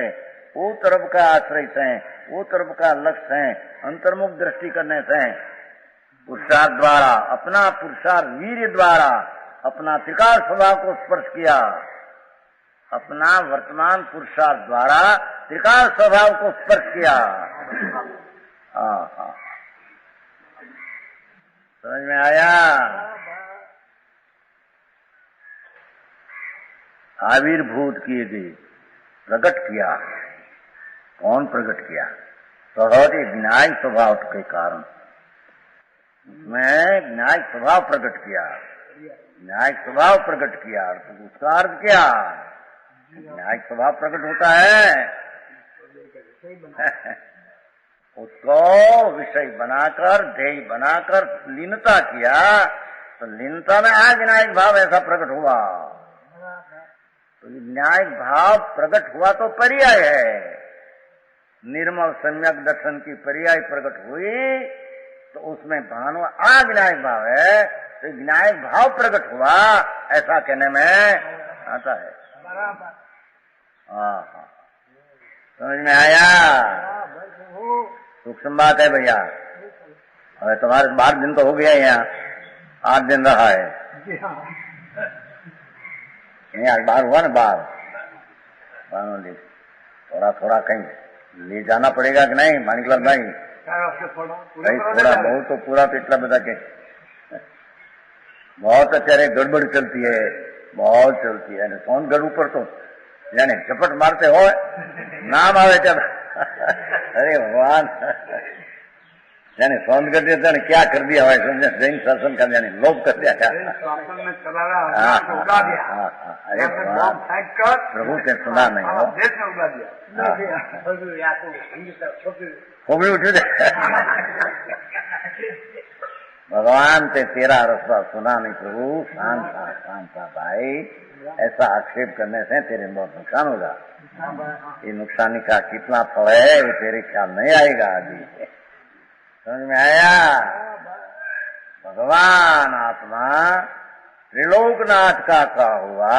S3: वो तरफ का आश्रय से, वो तरफ का लक्ष्य है, अंतर्मुख दृष्टि करने से पुरुषार्थ द्वारा, अपना पुरुषार्थ वीर्य द्वारा अपना त्रिकाल स्वभाव को स्पर्श किया, अपना वर्तमान पुरुषार्थ द्वारा त्रिकाल स्वभाव को स्पर्श किया। समझ में आया? आविर्भूत किए गए, प्रकट किया। कौन प्रकट किया? सहज विनायक स्वभाव के कारण मैं विनायक स्वभाव प्रकट किया, विनायक स्वभाव प्रकट किया। तो उसका अर्थ क्या? विनायक स्वभाव प्रकट होता है उसको विषय बनाकर, ध्येय बनाकर लीनता किया, तो लीनता में आज विनायक भाव ऐसा प्रकट हुआ। तो विनायक भाव प्रकट हुआ तो पर्याय है, निर्मल सम्यक दर्शन की पर्याय प्रकट हुई, तो उसमें भानु आ विनायक भाव है, तो विनायक भाव प्रकट हुआ ऐसा कहने में आता है। हाँ, समझ में आया? सूक्ष्म बात है भैया। और तुम्हारे 12 दिन तो हो गया यहाँ, 8 दिन रहा है यहाँ। 12 हुआ ना, 12 थोड़ा थोड़ा कहीं ले जाना पड़ेगा कि नहीं माणिकलाल भाई? भाई थोड़ा बहुत तो पूरा पेटला बता के बहुत અત્યારે ગડબડ चलती है, बहुत चलती है। सोनगढ़ ऊपर तो यानी झपट मारते हो नाम आवे जब अरे भगवान, यानी सोनगढ़ ने क्या कर दिया भाई, समझे? जैन शासन का यानी लोभ कर दिया क्या? अरे भगवान प्रभु से सुना नहीं हो, खोबड़ी उठी भगवान ते तेरा रस्ता सुना नहीं प्रभु। शांत भाई, ऐसा आक्षेप करने से तेरे बहुत नुकसान होगा। ये नुकसानी का कितना फल है वो तेरे ख्याल नहीं आएगा अभी। समझ में आया? भगवान आत्मा त्रिलोकनाथ का हुआ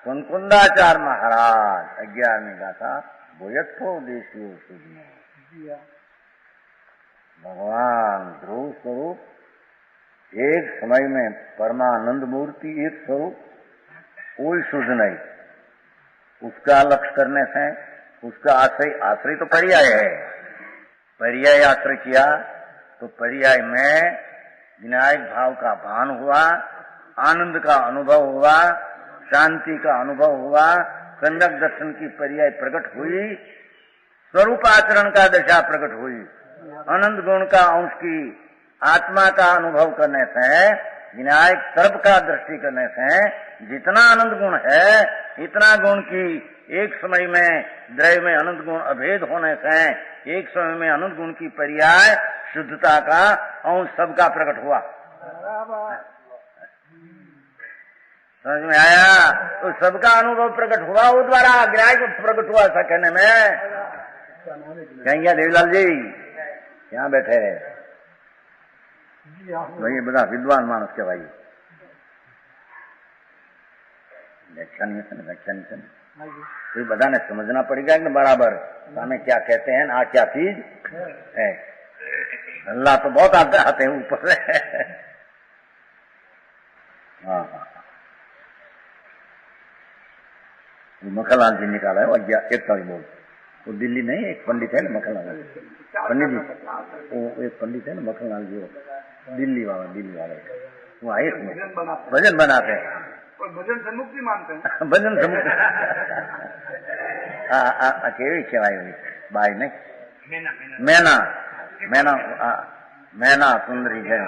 S3: कुंकुंदाचार्य महाराज 11वीं गाथा बोयत्थो देशियो सुजनो। भगवान ध्रुव स्वरूप एक समय में परमानंद मूर्ति, एक स्वरूप, कोई शुद्ध नहीं। उसका लक्ष्य करने से उसका आश्रय तो पर्याय है। पर्याय आश्रय किया तो पर्याय में विनायक भाव का भान हुआ, आनंद का अनुभव हुआ, शांति का अनुभव हुआ, सम्यक दर्शन की पर्याय प्रकट हुई, स्वरूप आचरण का दशा प्रकट हुई, अनंत गुण का अंश की आत्मा का अनुभव करने से, विनायक सर्व का दृष्टि करने से जितना आनंद गुण है, इतना गुण की एक समय में द्रव्य में अनंत गुण अभेद होने से एक समय में अनंत गुण की पर्याय शुद्धता का अंश सबका प्रकट हुआ। समझ में आया? तो सबका अनुभव प्रकट हुआ, वो द्वारा विनायक प्रकट हुआ। ऐसा कहने में कहेंगे देवीलाल जी क्या बैठे भाई, बड़ा विद्वान मानस के भाई। व्याख्यान तो बधा ने समझना पड़ेगा कि बराबर हमें क्या कहते हैं ना, क्या चीज है। अल्लाह तो बहुत आते हैं ऊपर से। हाँ, मखनलाल जी निकाला है वो 41 बोल। वो दिल्ली नहीं, एक पंडित है ना मखनलाल पंडित जी, वो एक पंडित है ना मखनलाल जी, वो दिल्ली वाले वो आए भजन बनाते हैं,
S4: भजन से मुक्ति मानते हैं।
S3: भजन से मुक्ति केवी कहेवाय बाई नहीं, मैना सुंदरी है।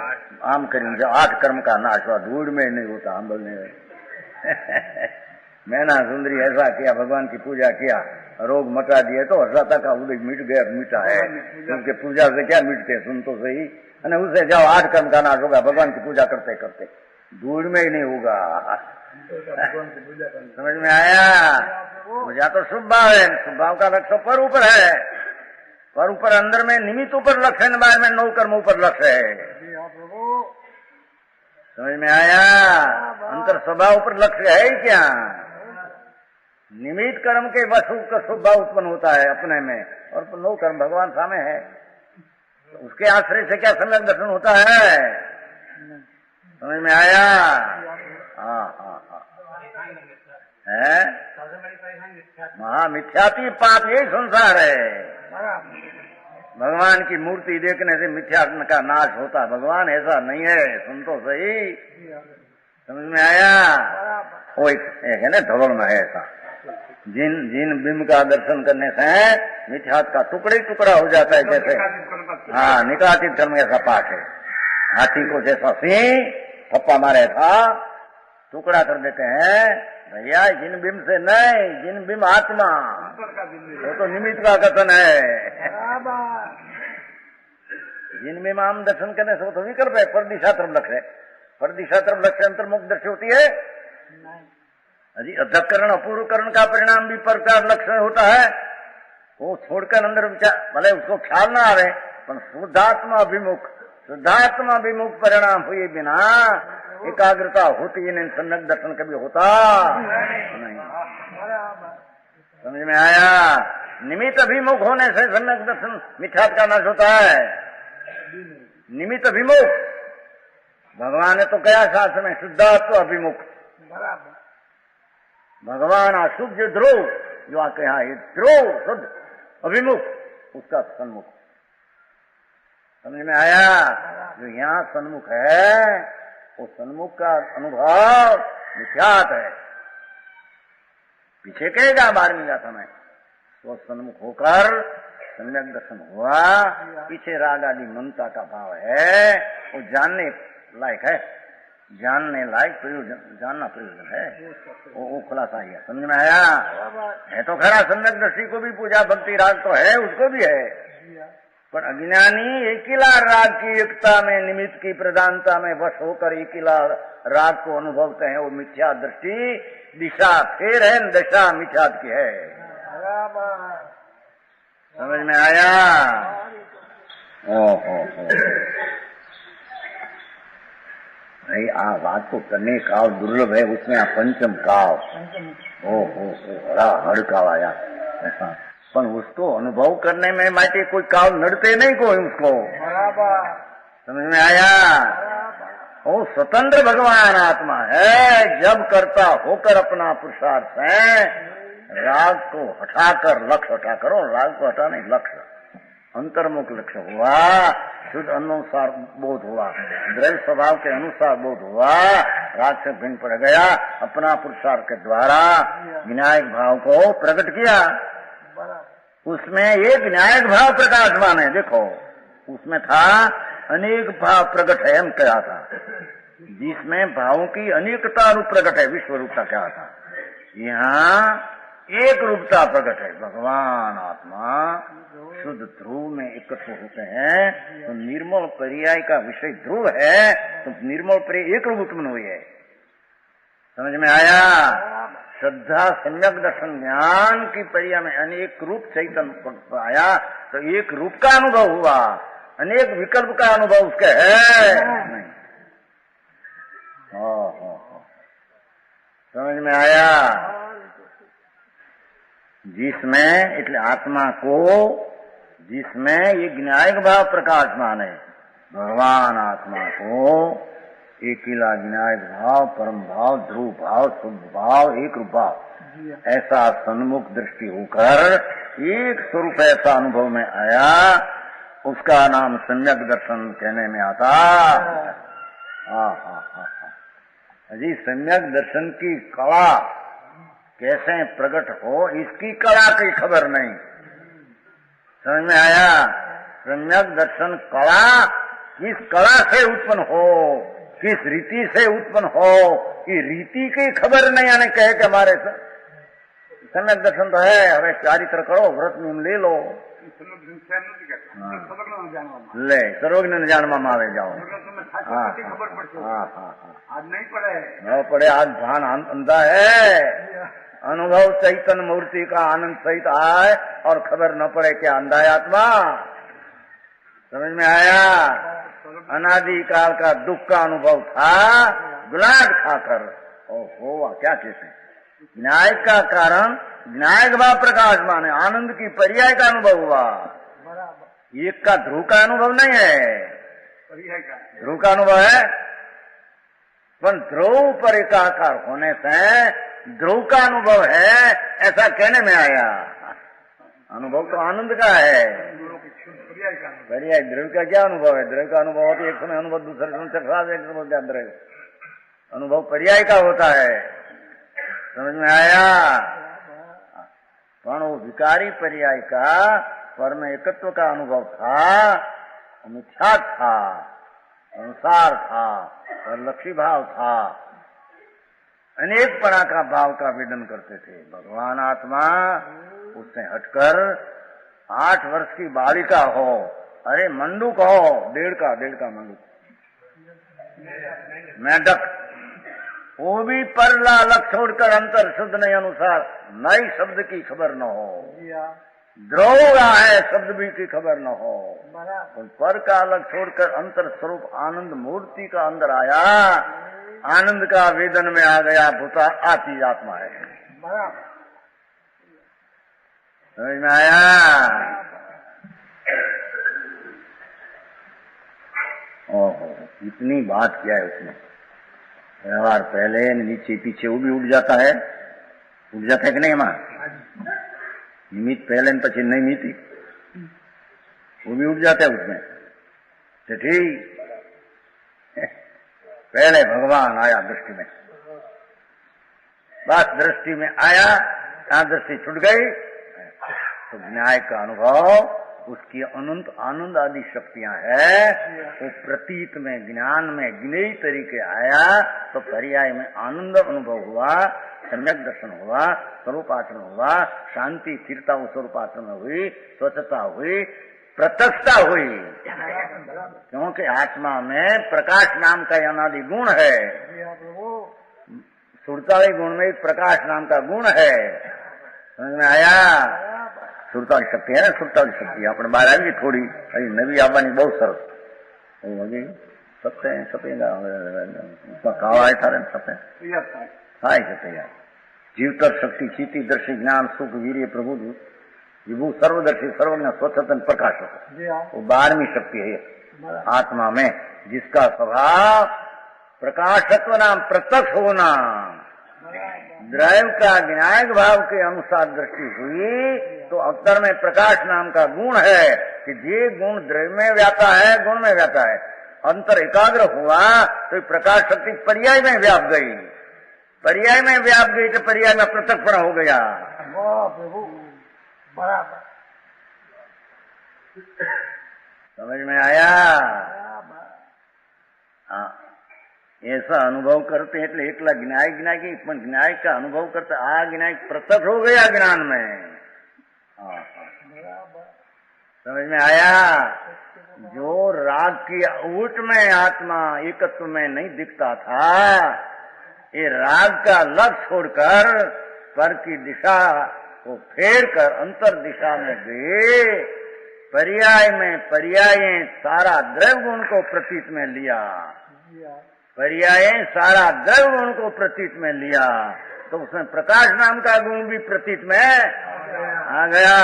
S3: आम करीने 8 कर्म का नाश हुआ, धूड़ में नहीं होता, आंबल नहीं। मैना सुंदरी ऐसा किया, भगवान की पूजा किया, रोग मटा दिए तो हर्षाता का उदय मिट गया, मिटा है। क्योंकि पूजा से क्या मिटते, सुन तो सही। उससे जाओ 8 कर्म का नाश होगा, भगवान की पूजा करते करते धूड़ में ही नहीं होगा। समझ में आया? पूजा तो शुभ भाव है, शुभ भाव का लक्ष्य पर ऊपर है, पर ऊपर अंदर में निमित्त ऊपर लक्ष्य है, बाहर में 9 कर्म ऊपर लक्ष्य है। समझ में आया? अंतर स्वभाव ऊपर लक्ष्य है ही क्या? निमित्त कर्म के वस्तु का शुभ भाव उत्पन्न होता है अपने में, और 9 कर्म भगवान सामने है, उसके आश्रय से क्या सम्यक दर्शन होता है। समझ में आया? हाँ है मिथ्याती पाप, यही संसार है। भगवान की मूर्ति देखने से मिथ्या का नाश होता, भगवान ऐसा नहीं है, सुन तो सही। समझ में आया? वो एक है ना धवल में है ऐसा, जिन बिंब का दर्शन करने से मिथ्यात का टुकड़े टुकड़ा हो जाता है, जैसे हाँ निकासित कर्म ऐसा पाठ है। हाथी को जैसा सिंह थप्पा मारे था, टुकड़ा कर देते हैं भैया, जिन बिंब से नहीं, जिन बिंब आत्मा, वो तो निमित्त का कथन है। जिन बिंब आम दर्शन करने से वो तो विकल्प है, पर दिशा तरफ लक्ष्य, पर दिशा तरफ लक्ष्य अंतर्मुख दृष्टि होती है। अजी अधकरण अपूर्वकरण का परिणाम भी प्रकार लक्ष्य होता है, वो छोड़कर अंदर विचार, भले उसको ख्याल ना आवे, पर शुद्धात्मा अभिमुख परिणाम हुए बिना एकाग्रता होती ही नहीं, सम्यक दर्शन कभी होता नहीं। समझ में आया? निमित्त अभिमुख होने से सम्यक दर्शन मिथ्यात्व का नाश होता है। निमित्त अभिमुख भगवान ने तो कहा शास्त्र में शुद्धात्व अभिमुख। भगवान अशुद्ध ध्रुव जो आके यहाँ ध्रुव शुद्ध अभिमुख उसका सन्मुख। समझ में आया? जो यहाँ सन्मुख है वो सन्मुख का अनुभव मिथ्यात है। पीछे कहेगा 12वीं गाथा में तो सन्मुख होकर सम्यक दर्शन हुआ। पीछे राग आदि ममता का भाव है, वो जानने लायक है, जानने लायक प्रयोजन, जानना प्रयोजन है, वो खुलासा ही है। समझ में आया? है तो खरा सम्यक दृष्टि को भी पूजा भक्ति राग तो है, उसको भी है, पर अज्ञानी एकिला राग की एकता में निमित्त की प्रधानता में वश होकर एकिला राग को अनुभवते हैं, वो मिथ्या दृष्टि दिशा फेर है, दशा मिथ्या की है। समझ में आया? ओहो भाई आ बात को करने काव दुर्लभ है, उसमें पंचम काव ओहो बड़ा हड़ काव आया ऐसा। पर उसको अनुभव करने में माटे कोई काव नड़ते नहीं कोई उसको। समझ में आया? वो स्वतंत्र भगवान आत्मा है, जब करता होकर अपना पुरुषार्थ है, राग को हटाकर लक्ष्य हटा करो, राग को हटा नहीं लक्ष्य अंतर्मुख लक्ष्य हुआ, शुद्ध अनुसार बोध हुआ, द्रव्य स्वभाव के अनुसार बोध हुआ, राग से भिन्न पड़ गया, अपना पुरुषार्थ के द्वारा विनायक भाव को प्रकट किया। उसमें एक विनायक भाव प्रकाशमान है। देखो उसमें था अनेक भाव प्रकट है, हम क्या था जिसमें भावों की अनेकता रूप प्रकट है, विश्व रूपता क्या था। यहाँ एक रूपता प्रकट है, भगवान आत्मा शुद्ध ध्रुव में एकत्र होते हैं, तो निर्मल पर्याय का विषय ध्रुव है, तो निर्मल पर्याय एक रूप उत्पन्न हुई है। समझ में आया? श्रद्धा सम्यक दर्शन ज्ञान की पर्याय में अनेक रूप चैतन्य आया, तो एक रूप का अनुभव हुआ, अनेक विकल्प का अनुभव उसके है नहीं। समझ में आया? जिसमें એટલે आत्मा को जिसमें ये ज्ञायक भाव प्रकाशमान है, भगवान आत्मा को एकिला ज्ञायक भाव, परम भाव, ध्रुव भाव, शुद्ध भाव, एक रूप भाव, ऐसा सन्मुख दृष्टि होकर एक स्वरूप ऐसा अनुभव में आया, उसका नाम सम्यक दर्शन कहने में आता। अजी सम्यक दर्शन की कला कैसे प्रकट हो, इसकी कला की खबर नहीं। समझ में आया? सम्यक दर्शन कला किस कला से उत्पन्न हो, किस रीति से उत्पन्न हो, ये रीति की खबर नहीं आने कहे कि हमारे सम्यक दर्शन तो है, हमें चारित्र करो, व्रत नियम ले लो, ले सर्वज्ञ जानवा में आवे जाओ।
S4: आज नहीं पड़े,
S3: न पड़े, आज भान अंधा है, अनुभव चैतन्य मूर्ति का आनंद सहित आए और खबर न पड़े क्या अंधा है आत्मा। समझ में आया? अनादि काल का दुख का अनुभव था, गुलाब खाकर ओहो क्या कहते हैं, विनायक का कारण विनायक भाव प्रकाशमान है, आनंद की पर्याय का अनुभव हुआ। एक का ध्रुव का अनुभव नहीं है, ध्रुव का अनुभव है, पर ध्रुव पर एकाकार होने से ध्रुव का अनुभव है, ऐसा कहने में आया। अनुभव तो आनंद का है, पर्याय ध्रुव का क्या अनुभव है? ध्रुव का अनुभव होता है एक समय अनुभव, दूसरे समय चक्रा, एक समय क्या ध्रुव अनुभव पर्याय का होता है। समझ में आया? पर वो विकारी पर्याय का परम एकत्व का अनुभव था, मिथ्या था, संसार था और लक्ष्य भाव था, अनेक परा का भाव का वेदन करते थे। भगवान आत्मा उससे हटकर 8 वर्ष की बालिका हो, अरे मंडूक हो, डेढ़ का मंडूक, मेढक, वो भी पर लालक छोड़कर अंतर शुद्ध नहीं अनुसार नई शब्द की खबर न हो, द्रोह है शब्द भी की खबर न हो, पर का अलग छोड़कर अंतर स्वरूप आनंद मूर्ति का अंदर आया, आनंद का वेदन में आ गया, भूता आती आत्मा है।
S4: बराबर।
S3: समझ में आया? ओहो, इतनी बात किया है उसने। व्यवहार पहले नीचे पीछे वो भी उठ जाता है कि नहीं मां? निमित पहले न पीछे नहीं नीति वो भी उठ जाता है उसमें। तो ठीक पहले भगवान आया दृष्टि में, बस दृष्टि में आया, यहाँ दृष्टि छूट गई तो न्याय का अनुभव, उसकी अनंत आनंद आदि शक्तियां है, वो प्रतीत में ज्ञान में ज्ञेय तरीके आया तो पर्याय में आनंद अनुभव हुआ, सम्यक दर्शन हुआ, स्वरूपाचरण हुआ, शांति स्थिरता वो स्वरूपाचरण में हुई, स्वच्छता हुई, प्रत्यक्षता हुई। क्योंकि आत्मा में प्रकाश नाम का अनादि गुण है, सुरताली गुण में एक प्रकाश नाम का गुण है। समझ में आया? सुरताली शक्ति है ना, सुरताली शक्ति अपने बाहर आएगी थोड़ी, अभी नवी आबानी बहुत सरस सत्य सपेगा कावा है थारे सपे हाय सपेगा जीवतर शक्ति चीति दर्शी ज्ञान सुख वीर्य प्रबुद्ध विभू सर्वदर्शी सर्वज्ञ स्वच्छतन प्रकाश, वो 12वीं शक्ति है आत्मा में, जिसका स्वभाव प्रकाशत्व नाम प्रत्यक्ष होना। द्रव्य का विनायक भाव के अनुसार दृष्टि हुई तो अवतर में प्रकाश नाम का गुण है कि जे गुण द्रव्य में व्यापा है, गुण में व्यापा है। अंतर एकाग्र हुआ तो प्रकाश शक्ति पर्याय में व्याप गई, पर्याय में व्याप गई तो पर्याय में पृथकपण हो गया।
S4: बराबर।
S3: समझ में आया? ऐसा अनुभव करते हैं એટલે એકલા જ્ઞાય की પણ જ્ઞાય का अनुभव करते आ ज्ञाय प्रत्यक्ष हो गया ज्ञान में। समझ में आया? जो राग की ऊट में आत्मा एकत्व में नहीं दिखता था, ये राग का लक्ष्य छोड़कर पर की दिशा को फेर कर अंतर दिशा में गए, पर्याय में पर्याय सारा द्रव्य गुण को प्रतीत में लिया, पर्याय सारा द्रव्य गुण को प्रतीत में लिया तो उसमें प्रकाश नाम का गुण भी प्रतीत में आ गया।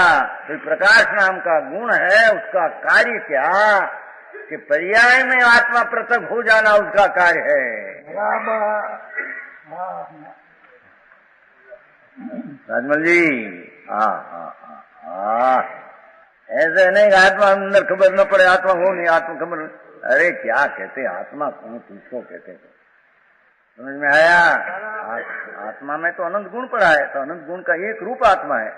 S3: तो प्रकाश नाम का गुण है, उसका कार्य क्या कि पर्याय में आत्मा पृथक हो जाना उसका कार्य है। राजमल जी ऐसे नहीं आत्मा अंदर खबर न पड़े, आत्मा हो नहीं, आत्मा खबर, अरे क्या कहते आत्मा कौन, किसको कहते? समझ में आया? आत्मा में तो अनंत गुण पड़ा है, तो अनंत गुण का एक रूप आत्मा है।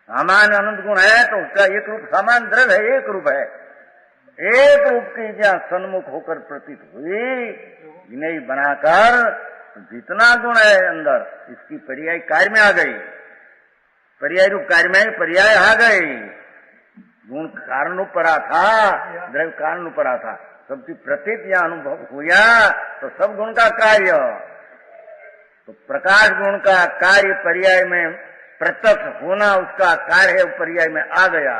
S3: सामान्य अनंत गुण है तो उसका एक रूप, सामान्य द्रव्य है, एक रूप है, एक रूप की जहाँ सन्मुख होकर प्रतीत हुई, ज्ञेय बनाकर जितना गुण है अंदर, इसकी पर्याय कार्य में आ गई, पर्याय रूप कार्य में पर्याय आ गई। गुण कारण पड़ा था, द्रव्य कारण पड़ा था, सबकी प्रतीत या अनुभव हुआ तो सब गुण का कार्य, तो प्रकाश गुण का कार्य पर्याय में प्रत्यक्ष होना उसका कार्य है, पर्याय में आ गया।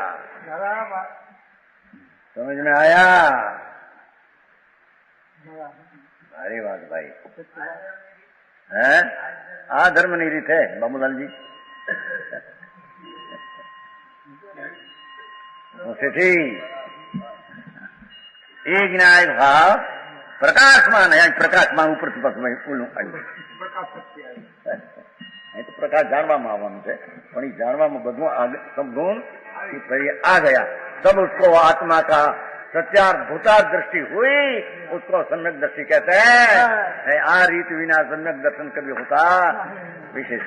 S3: समझ में आया? भारी बात भाई है। धर्म निरीत है बाबूलाल जी उसे एक ज्ञायक भाव प्रकाशमान है, प्रकाशमान ऊपर तो प्रकाश જાણવામાં આવવાનું છે, પણ એ જાણવામાં બધું सब गुण आ गया, सब उसको आत्मा का सत्यार्थ भूतार्थ दृष्टि हुई, उसको सम्यक दृष्टि कहते हैं। आ रीत बिना सम्यक दर्शन कभी होता विशेष